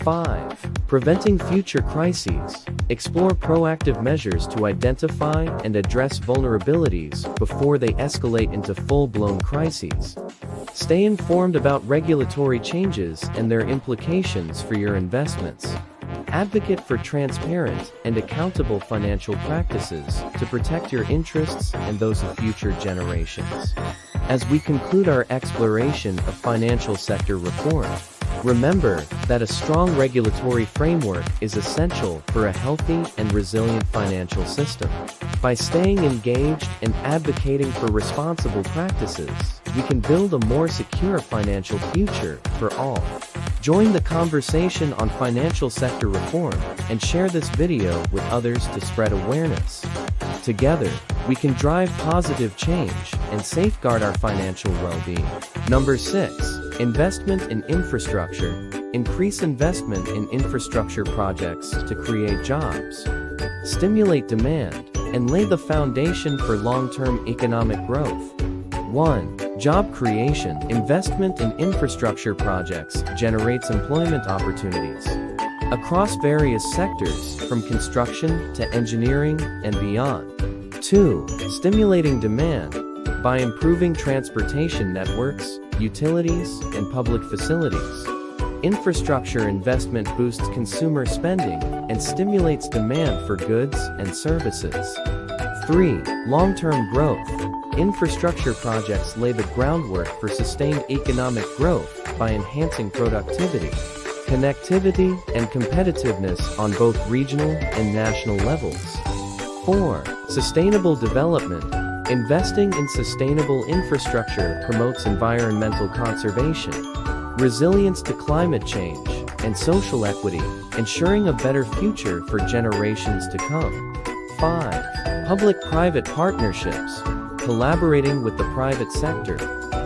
5. Preventing future crises. Explore proactive measures to identify and address vulnerabilities before they escalate into full-blown crises. Stay informed about regulatory changes and their implications for your investments. Advocate for transparent and accountable financial practices to protect your interests and those of future generations. As we conclude our exploration of financial sector reform, remember that a strong regulatory framework is essential for a healthy and resilient financial system. By staying engaged and advocating for responsible practices, we can build a more secure financial future for all. Join the conversation on financial sector reform and share this video with others to spread awareness. Together, we can drive positive change and safeguard our financial well-being. Number 6. Investment in infrastructure. Increase investment in infrastructure projects to create jobs, stimulate demand, and lay the foundation for long-term economic growth. 1. Job creation. Investment in infrastructure projects generates employment opportunities across various sectors, from construction to engineering and beyond. 2. Stimulating demand. By improving transportation networks, utilities, and public facilities, infrastructure investment boosts consumer spending and stimulates demand for goods and services. 3. Long-term growth. Infrastructure projects lay the groundwork for sustained economic growth by enhancing productivity, connectivity, and competitiveness on both regional and national levels. 4. Sustainable development. Investing in sustainable infrastructure promotes environmental conservation, resilience to climate change, and social equity, ensuring a better future for generations to come. 5. Public-private partnerships. Collaborating with the private sector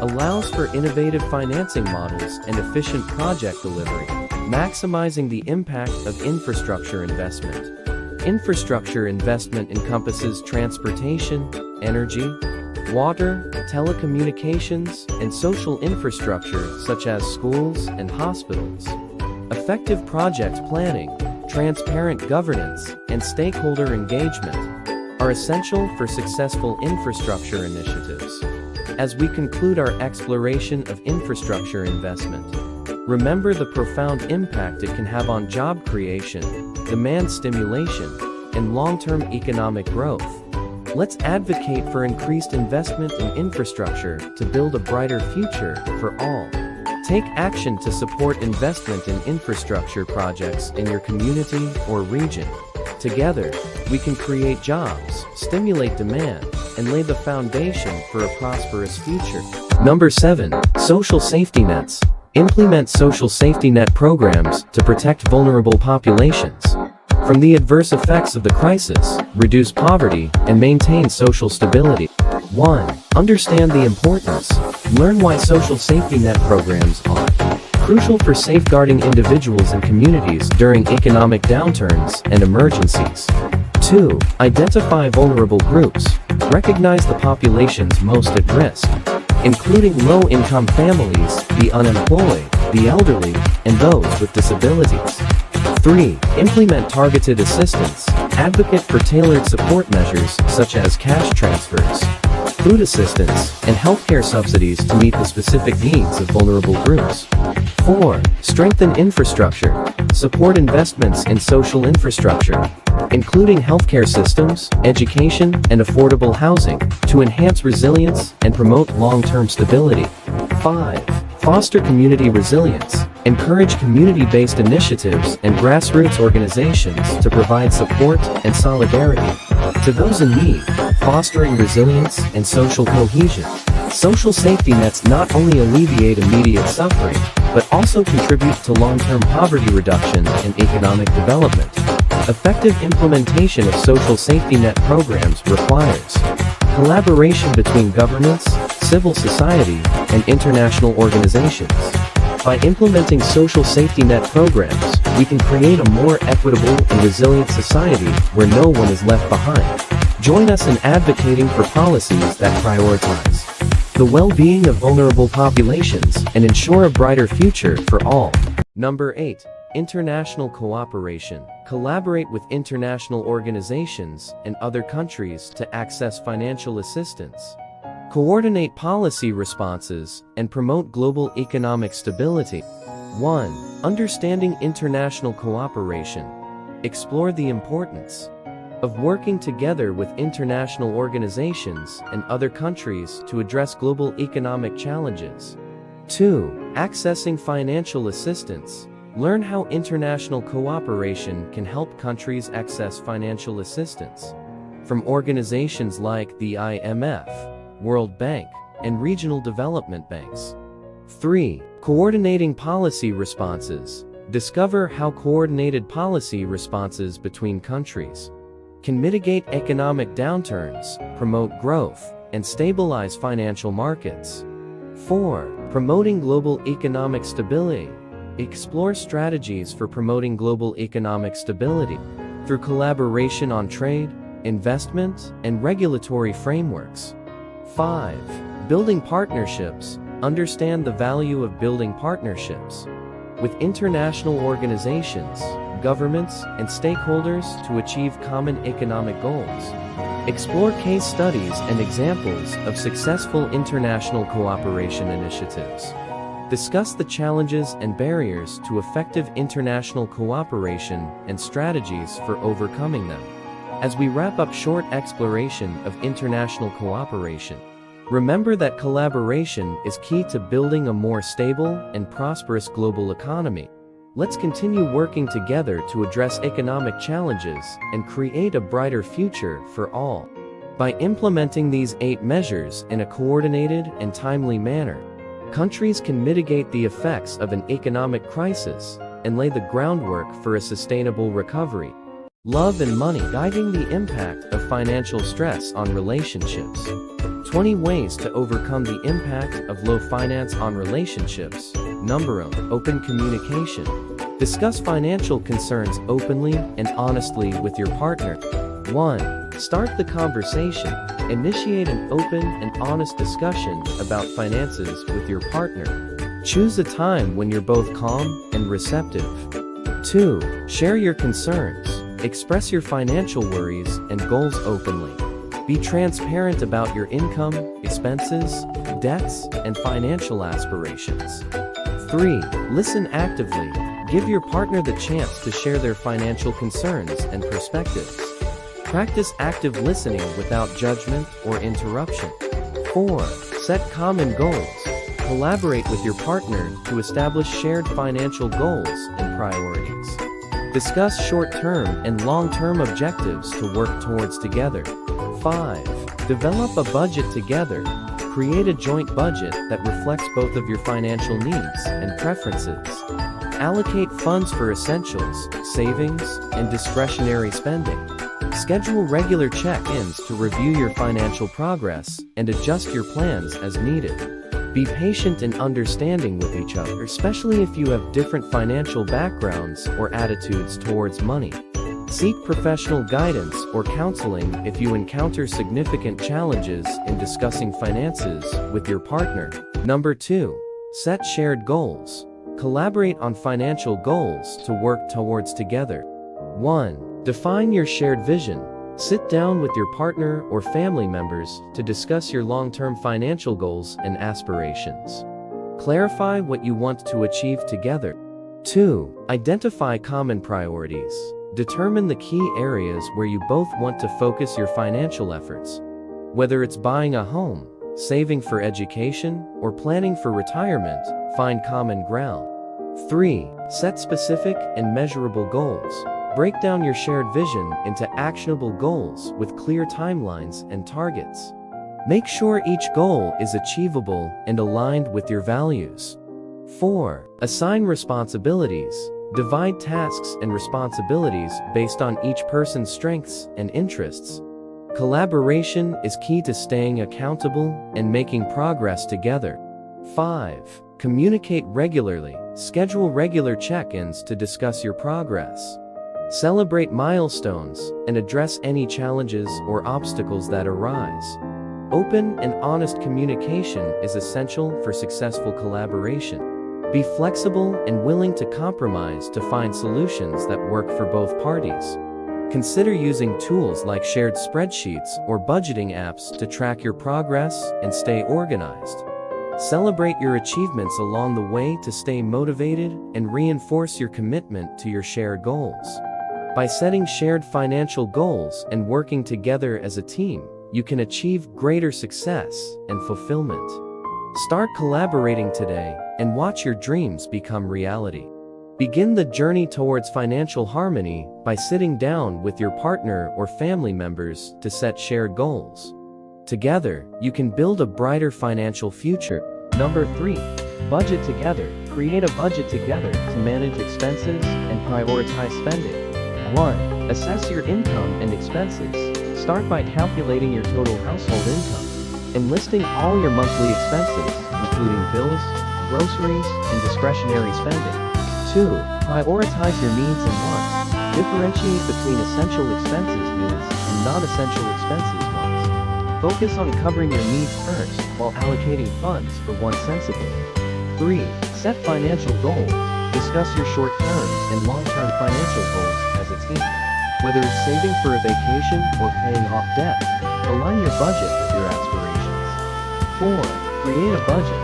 allows for innovative financing models and efficient project delivery, maximizing the impact of infrastructure investment. Infrastructure investment encompasses transportation, energy, water, telecommunications, and social infrastructure such as schools and hospitals. Effective project planning, transparent governance, and stakeholder engagement are essential for successful infrastructure initiatives. As we conclude our exploration of infrastructure investment, remember the profound impact it can have on job creation, demand stimulation, and long-term economic growth. Let's advocate for increased investment in infrastructure to build a brighter future for all. Take action to support investment in infrastructure projects in your community or region. Together, we can create jobs, stimulate demand, and lay the foundation for a prosperous future. Number 7. Social safety nets. Implement social safety net programs to protect vulnerable populations from the adverse effects of the crisis, reduce poverty, and maintain social stability. 1. Understand the importance. Learn why social safety net programs are crucial for safeguarding individuals and communities during economic downturns and emergencies. 2. Identify vulnerable groups. Recognize the populations most at risk, including low-income families, the unemployed, the elderly, and those with disabilities. 3. Implement targeted assistance. Advocate for tailored support measures such as cash transfers, food assistance, and healthcare subsidies to meet the specific needs of vulnerable groups. 4. Strengthen infrastructure. Support investments in social infrastructure, including healthcare systems, education, and affordable housing, to enhance resilience and promote long-term stability. 5. Foster community resilience. Encourage community-based initiatives and grassroots organizations to provide support and solidarity to those in need, fostering resilience and social cohesion. Social safety nets not only alleviate immediate suffering, but also contribute to long-term poverty reduction and economic development. Effective implementation of social safety net programs requires collaboration between governments, civil society, and international organizations. By implementing social safety net programs, we can create a more equitable and resilient society where no one is left behind. Join us in advocating for policies that prioritize the well-being of vulnerable populations and ensure a brighter future for all. Number 8. International cooperation. Collaborate with international organizations and other countries to access financial assistance. Coordinate policy responses and promote global economic stability. 1. Understanding international cooperation. Explore the importance of working together with international organizations and other countries to address global economic challenges. 2. Accessing financial assistance. Learn how international cooperation can help countries access financial assistance from organizations like the IMF, World Bank, and regional development banks. 3. Coordinating policy responses. Discover how coordinated policy responses between countries can mitigate economic downturns, promote growth, and stabilize financial markets. 4. Promoting global economic stability. Explore strategies for promoting global economic stability through collaboration on trade, investment, and regulatory frameworks. 5. Building partnerships. Understand the value of building partnerships with international organizations, governments, and stakeholders to achieve common economic goals. Explore case studies and examples of successful international cooperation initiatives. Discuss the challenges and barriers to effective international cooperation and strategies for overcoming them. As we wrap up short exploration of international cooperation, remember that collaboration is key to building a more stable and prosperous global economy. Let's continue working together to address economic challenges and create a brighter future for all. By implementing these 8 measures in a coordinated and timely manner, countries can mitigate the effects of an economic crisis and lay the groundwork for a sustainable recovery. Love and money guiding the impact of financial stress on relationships. 20 ways to overcome the impact of low finance on relationships. Number 1. Open communication. Discuss financial concerns openly and honestly with your partner. 1. Start the conversation. Initiate an open and honest discussion about finances with your partner. Choose a time when you're both calm and receptive. 2. Share your concerns. Express your financial worries and goals openly. Be transparent about your income, expenses, debts, and financial aspirations. 3. Listen actively. Give your partner the chance to share their financial concerns and perspectives. Practice active listening without judgment or interruption. 4. Set common goals. Collaborate with your partner to establish shared financial goals and priorities. Discuss short-term and long-term objectives to work towards together. 5. Develop a budget together. Create a joint budget that reflects both of your financial needs and preferences. Allocate funds for essentials, savings, and discretionary spending. Schedule regular check-ins to review your financial progress and adjust your plans as needed. Be patient and understanding with each other, especially if you have different financial backgrounds or attitudes towards money. Seek professional guidance or counseling if you encounter significant challenges in discussing finances with your partner. Number 2. Set shared goals. Collaborate on financial goals to work towards together. 1. Define your shared vision. Sit down with your partner or family members to discuss your long-term financial goals and aspirations. Clarify what you want to achieve together. 2. Identify common priorities. Determine the key areas where you both want to focus your financial efforts. Whether it's buying a home, saving for education, or planning for retirement, find common ground. 3. Set specific and measurable goals. Break down your shared vision into actionable goals with clear timelines and targets. Make sure each goal is achievable and aligned with your values. 4. Assign responsibilities. Divide tasks and responsibilities based on each person's strengths and interests. Collaboration is key to staying accountable and making progress together. 5. Communicate regularly. Schedule regular check-ins to discuss your progress. Celebrate milestones and address any challenges or obstacles that arise. Open and honest communication is essential for successful collaboration. Be flexible and willing to compromise to find solutions that work for both parties. Consider using tools like shared spreadsheets or budgeting apps to track your progress and stay organized. Celebrate your achievements along the way to stay motivated and reinforce your commitment to your shared goals. By setting shared financial goals and working together as a team, you can achieve greater success and fulfillment. Start collaborating today and watch your dreams become reality. Begin the journey towards financial harmony by sitting down with your partner or family members to set shared goals. Together, you can build a brighter financial future. Number 3. Budget together. Create a budget together to manage expenses and prioritize spending. 1. Assess your income and expenses. Start by calculating your total household income and listing all your monthly expenses, including bills, groceries, and discretionary spending. 2. Prioritize your needs and wants. Differentiate between essential expenses needs and non-essential expenses wants. Focus on covering your needs first while allocating funds for wants sensibly. 3. Set financial goals. Discuss your short-term and long-term financial goals as a team. Whether it's saving for a vacation or paying off debt, align your budget with your aspirations. 4. Create a budget.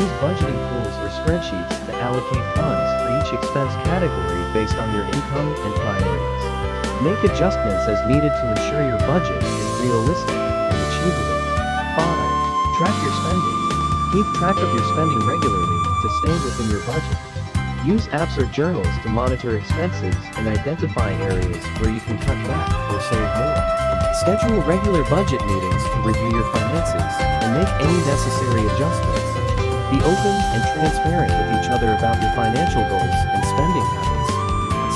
Use budgeting tools or spreadsheets to allocate funds for each expense category based on your income and priorities. Make adjustments as needed to ensure your budget is realistic and achievable. 5. Track your spending. Keep track of your spending regularly to stay within your budget. Use apps or journals to monitor expenses and identify areas where you can cut back or save more. Schedule regular budget meetings to review your finances and make any necessary adjustments. Be open and transparent with each other about your financial goals and spending habits.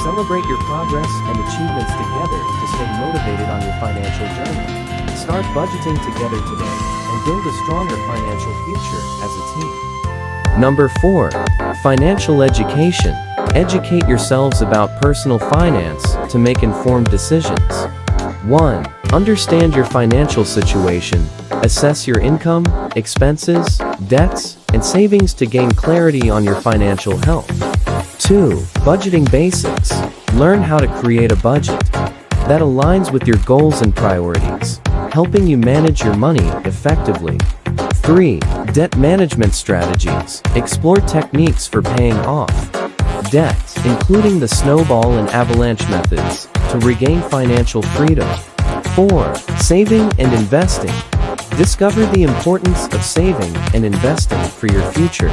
Celebrate your progress and achievements together to stay motivated on your financial journey. Start budgeting together today and build a stronger financial future as a team. Number 4. Financial education. Educate yourselves about personal finance to make informed decisions. 1. Understand your financial situation, assess your income, expenses, debts, and savings to gain clarity on your financial health. 2. Budgeting basics. Learn how to create a budget that aligns with your goals and priorities, helping you manage your money effectively. 3. Debt management strategies. Explore techniques for paying off debt, including the snowball and avalanche methods, to regain financial freedom. 4. Saving and investing. Discover the importance of saving and investing for your future,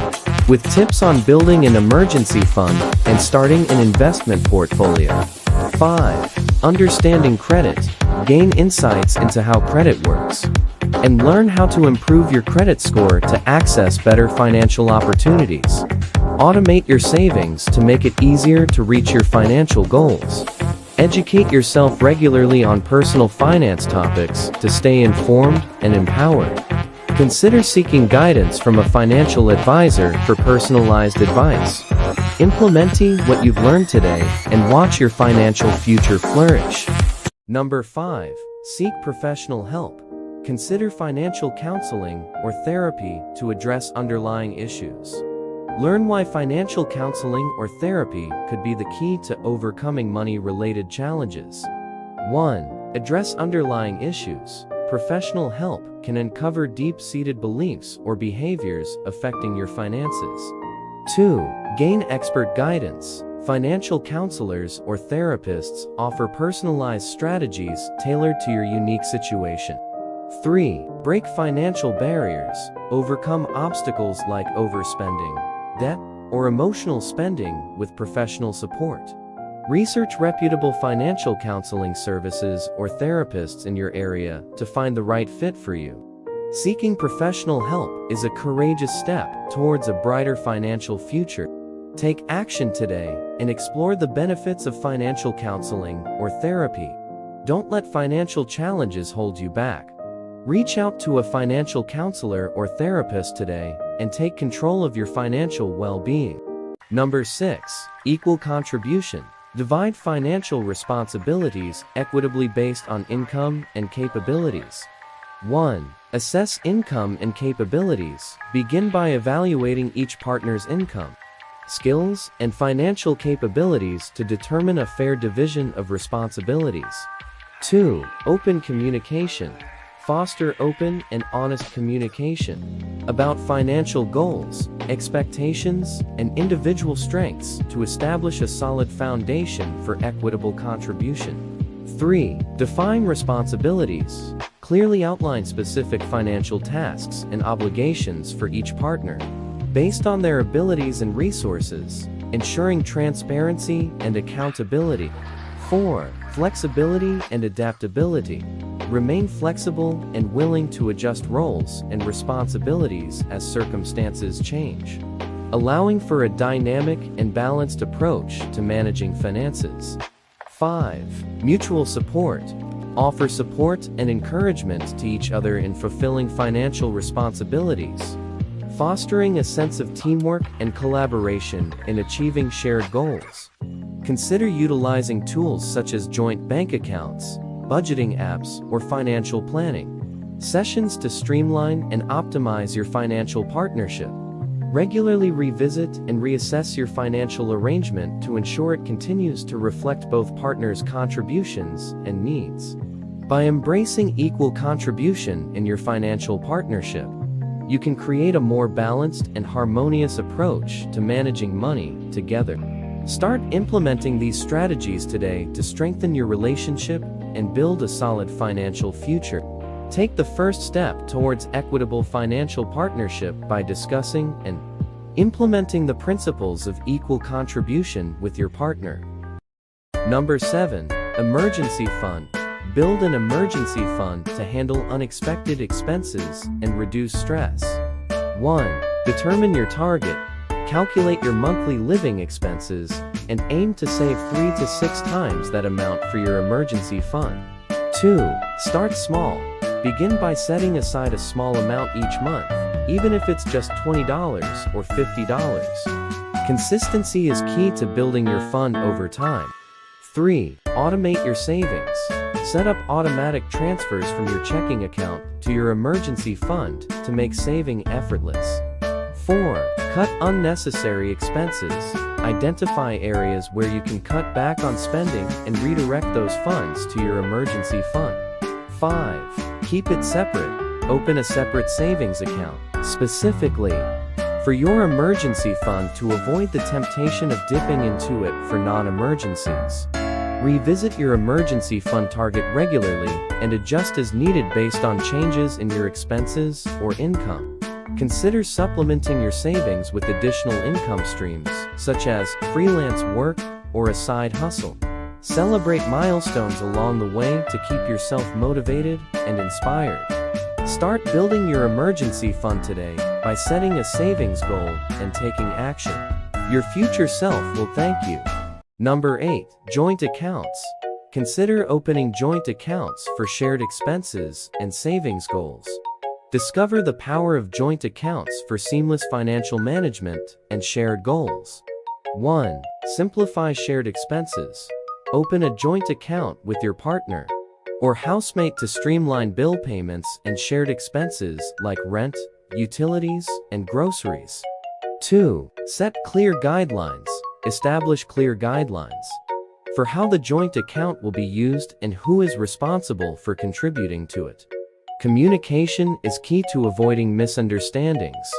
with tips on building an emergency fund and starting an investment portfolio. 5. Understanding credit. Gain insights into how credit works, and learn how to improve your credit score to access better financial opportunities. Automate your savings to make it easier to reach your financial goals. Educate yourself regularly on personal finance topics to stay informed and empowered. Consider seeking guidance from a financial advisor for personalized advice. Implementing what you've learned today and watch your financial future flourish. Number 5. Seek professional help. Consider financial counseling or therapy to address underlying issues. Learn why financial counseling or therapy could be the key to overcoming money-related challenges. 1. Address underlying issues. Professional help can uncover deep-seated beliefs or behaviors affecting your finances. 2. Gain expert guidance. Financial counselors or therapists offer personalized strategies tailored to your unique situation. 3. Break financial barriers. Overcome obstacles like overspending, debt, or emotional spending with professional support. Research reputable financial counseling services or therapists in your area to find the right fit for you. Seeking professional help is a courageous step towards a brighter financial future. Take action today and explore the benefits of financial counseling or therapy. Don't let financial challenges hold you back. Reach out to a financial counselor or therapist today and take control of your financial well-being. Number 6. Equal contribution. Divide financial responsibilities equitably based on income and capabilities. 1. Assess income and capabilities. Begin by evaluating each partner's income, skills, and financial capabilities to determine a fair division of responsibilities. 2. Open communication. Foster open and honest communication about financial goals, expectations, and individual strengths to establish a solid foundation for equitable contribution. 3. Define responsibilities. Clearly outline specific financial tasks and obligations for each partner, based on their abilities and resources, ensuring transparency and accountability. 4. Flexibility and adaptability. Remain flexible and willing to adjust roles and responsibilities as circumstances change, allowing for a dynamic and balanced approach to managing finances. 5. Mutual support. Offer support and encouragement to each other in fulfilling financial responsibilities, fostering a sense of teamwork and collaboration in achieving shared goals. Consider utilizing tools such as joint bank accounts, budgeting apps, or financial planning sessions to streamline and optimize your financial partnership. Regularly revisit and reassess your financial arrangement to ensure it continues to reflect both partners' contributions and needs. By embracing equal contribution in your financial partnership, you can create a more balanced and harmonious approach to managing money together. Start implementing these strategies today to strengthen your relationship and build a solid financial future. Take the first step towards equitable financial partnership by discussing and implementing the principles of equal contribution with your partner. Number 7. Emergency fund. Build an emergency fund to handle unexpected expenses and reduce stress. 1. Determine your target. Calculate your monthly living expenses and aim to save 3 to 6 times that amount for your emergency fund. 2. Start small. Begin by setting aside a small amount each month, even if it's just $20 or $50. Consistency is key to building your fund over time. 3. Automate your savings. Set up automatic transfers from your checking account to your emergency fund to make saving effortless. 4. Cut unnecessary expenses. Identify areas where you can cut back on spending and redirect those funds to your emergency fund. 5. Keep it separate. Open a separate savings account, specifically for your emergency fund to avoid the temptation of dipping into it for non-emergencies. Revisit your emergency fund target regularly and adjust as needed based on changes in your expenses or income. Consider supplementing your savings with additional income streams, such as freelance work or a side hustle. Celebrate milestones along the way to keep yourself motivated and inspired. Start building your emergency fund today by setting a savings goal and taking action. Your future self will thank you. Number 8. Joint accounts. Consider opening joint accounts for shared expenses and savings goals. Discover the power of joint accounts for seamless financial management and shared goals. 1. Simplify shared expenses. Open a joint account with your partner or housemate to streamline bill payments and shared expenses like rent, utilities, and groceries. 2. Set clear guidelines. Establish clear guidelines for how the joint account will be used and who is responsible for contributing to it. Communication is key to avoiding misunderstandings.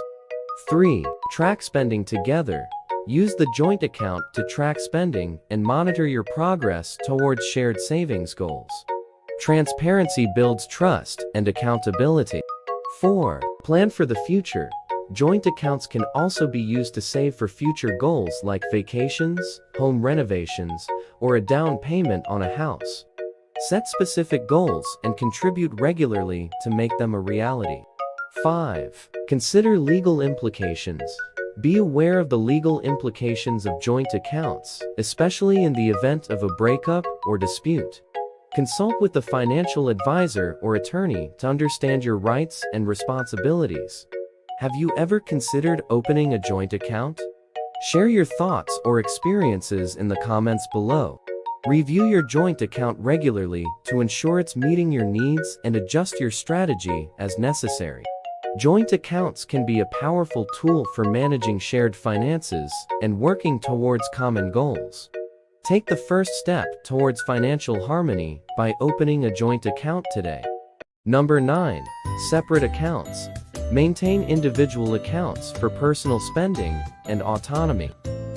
3. Track spending together. Use the joint account to track spending and monitor your progress towards shared savings goals. Transparency builds trust and accountability. 4. Plan for the future. Joint accounts can also be used to save for future goals like vacations, home renovations, or a down payment on a house. Set specific goals and contribute regularly to make them a reality. 5. Consider legal implications. Be aware of the legal implications of joint accounts, especially in the event of a breakup or dispute. Consult with a financial advisor or attorney to understand your rights and responsibilities. Have you ever considered opening a joint account? Share your thoughts or experiences in the comments below. Review your joint account regularly to ensure it's meeting your needs and adjust your strategy as necessary. Joint accounts can be a powerful tool for managing shared finances and working towards common goals. Take the first step towards financial harmony by opening a joint account today. Number 9. Separate accounts. Maintain individual accounts for personal spending and autonomy.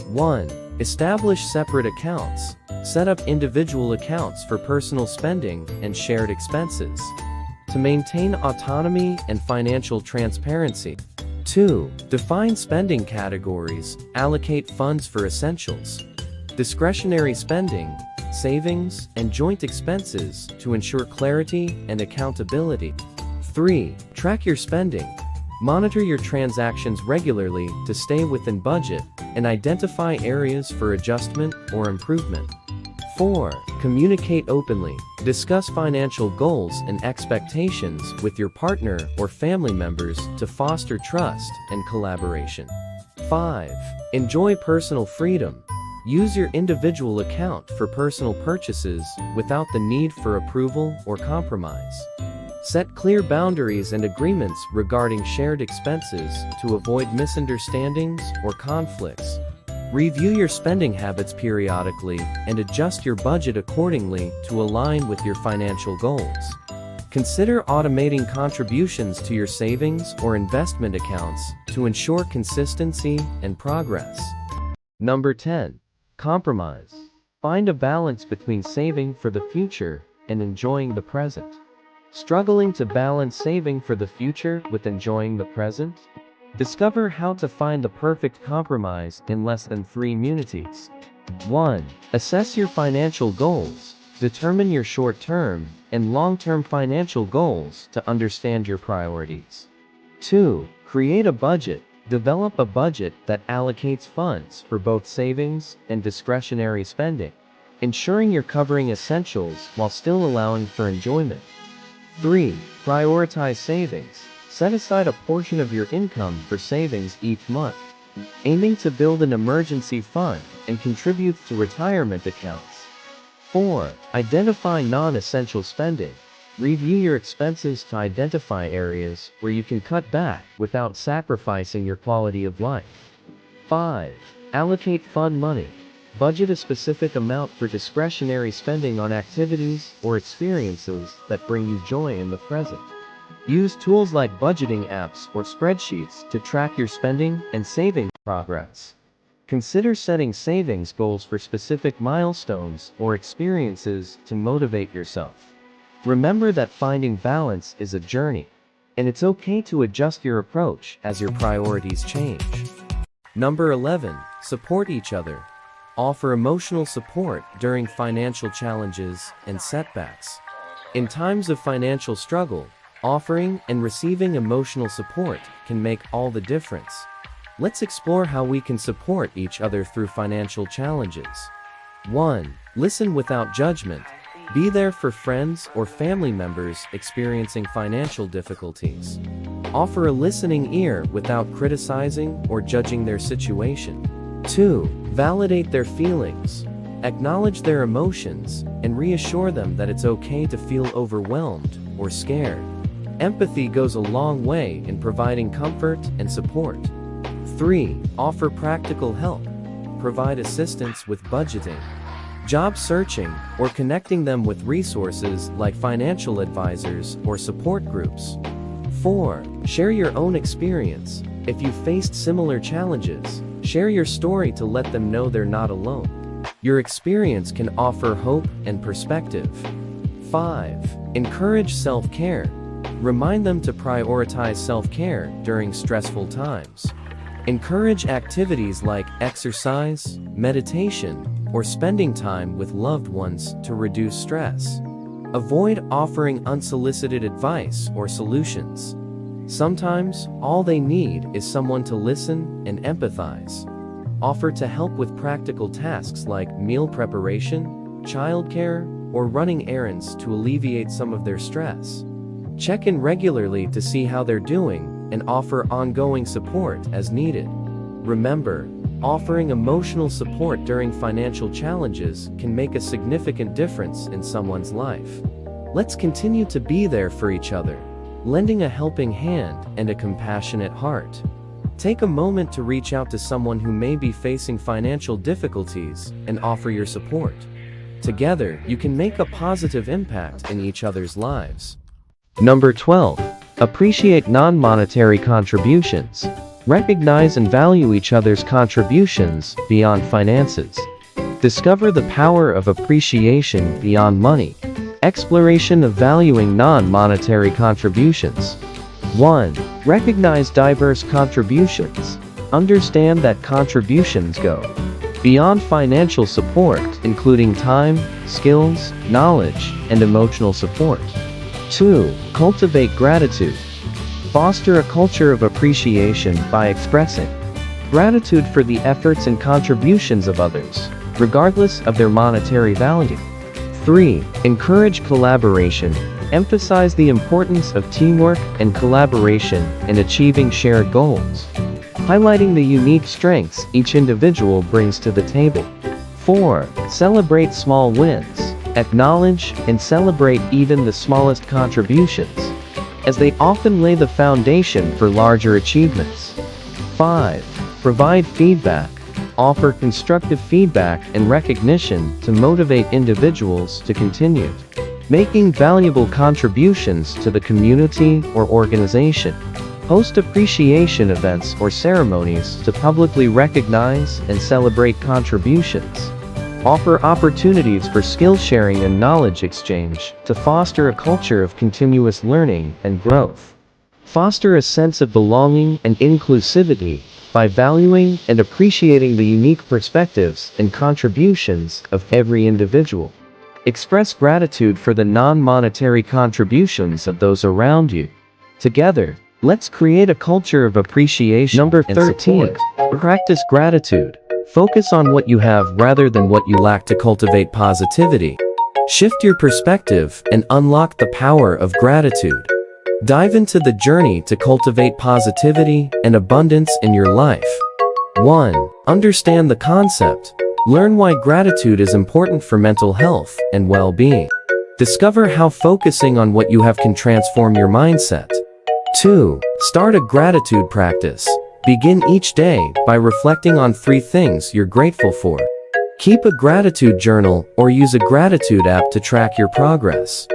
1. Establish separate accounts. Set up individual accounts for personal spending and shared expenses to maintain autonomy and financial transparency. 2. Define spending categories. Allocate funds for essentials, discretionary spending, savings, and joint expenses to ensure clarity and accountability. 3. Track your spending. Monitor your transactions regularly to stay within budget and identify areas for adjustment or improvement. 4. Communicate openly. Discuss financial goals and expectations with your partner or family members to foster trust and collaboration. 5. Enjoy personal freedom. Use your individual account for personal purchases without the need for approval or compromise. Set clear boundaries and agreements regarding shared expenses to avoid misunderstandings or conflicts. Review your spending habits periodically and adjust your budget accordingly to align with your financial goals. Consider automating contributions to your savings or investment accounts to ensure consistency and progress. Number 10. Compromise. Find a balance between saving for the future and enjoying the present. Struggling to balance saving for the future with enjoying the present? Discover how to find the perfect compromise in less than 3 minutes. 1. Assess your financial goals. Determine your short-term and long-term financial goals to understand your priorities. 2. Create a budget. Develop a budget that allocates funds for both savings and discretionary spending, ensuring you're covering essentials while still allowing for enjoyment. 3. Prioritize savings. Set aside a portion of your income for savings each month, aiming to build an emergency fund and contribute to retirement accounts. 4. Identify non-essential spending. Review your expenses to identify areas where you can cut back without sacrificing your quality of life. 5. Allocate fun money. Budget a specific amount for discretionary spending on activities or experiences that bring you joy in the present. Use tools like budgeting apps or spreadsheets to track your spending and saving progress. Consider setting savings goals for specific milestones or experiences to motivate yourself. Remember that finding balance is a journey, and it's okay to adjust your approach as your priorities change. Number 11. Support each other. Offer emotional support during financial challenges and setbacks. In times of financial struggle, offering and receiving emotional support can make all the difference. Let's explore how we can support each other through financial challenges. 1. Listen without judgment. Be there for friends or family members experiencing financial difficulties. Offer a listening ear without criticizing or judging their situation. 2. Validate their feelings. Acknowledge their emotions and reassure them that it's okay to feel overwhelmed or scared. Empathy goes a long way in providing comfort and support. 3. Offer practical help. Provide assistance with budgeting, job searching, or connecting them with resources like financial advisors or support groups. 4. Share your own experience. If you faced similar challenges, share your story to let them know they're not alone. Your experience can offer hope and perspective. 5. Encourage self-care. Remind them to prioritize self-care during stressful times. Encourage activities like exercise, meditation, or spending time with loved ones to reduce stress. Avoid offering unsolicited advice or solutions. Sometimes, all they need is someone to listen and empathize. Offer to help with practical tasks like meal preparation, childcare, or running errands to alleviate some of their stress. Check in regularly to see how they're doing and offer ongoing support as needed. Remember, offering emotional support during financial challenges can make a significant difference in someone's life. Let's continue to be there for each other, lending a helping hand and a compassionate heart. Take a moment to reach out to someone who may be facing financial difficulties and offer your support. Together, you can make a positive impact in each other's lives. Number 12. Appreciate non-monetary contributions. Recognize and value each other's contributions beyond finances. Discover the power of appreciation beyond money. Exploration of valuing non-monetary contributions. 1. Recognize diverse contributions. Understand that contributions go beyond financial support, including time, skills, knowledge, and emotional support. 2. Cultivate gratitude. Foster a culture of appreciation by expressing gratitude for the efforts and contributions of others, regardless of their monetary value. 3. Encourage collaboration. Emphasize the importance of teamwork and collaboration in achieving shared goals, highlighting the unique strengths each individual brings to the table. 4. Celebrate small wins. Acknowledge and celebrate even the smallest contributions, as they often lay the foundation for larger achievements. 5. Provide feedback. Offer constructive feedback and recognition to motivate individuals to continue making valuable contributions to the community or organization. Host appreciation events or ceremonies to publicly recognize and celebrate contributions. Offer opportunities for skill sharing and knowledge exchange to foster a culture of continuous learning and growth. Foster a sense of belonging and inclusivity by valuing and appreciating the unique perspectives and contributions of every individual. Express gratitude for the non-monetary contributions of those around you. Together, let's create a culture of appreciation. Number 13. Practice gratitude. Focus on what you have rather than what you lack to cultivate positivity. Shift your perspective and unlock the power of gratitude. Dive into the journey to cultivate positivity and abundance in your life. 1. Understand the concept. Learn why gratitude is important for mental health and well-being. Discover how focusing on what you have can transform your mindset. 2. Start a gratitude practice. Begin each day by reflecting on 3 things you're grateful for. Keep a gratitude journal or use a gratitude app to track your progress.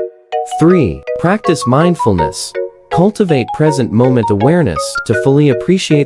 3. Practice mindfulness. Cultivate present moment awareness to fully appreciate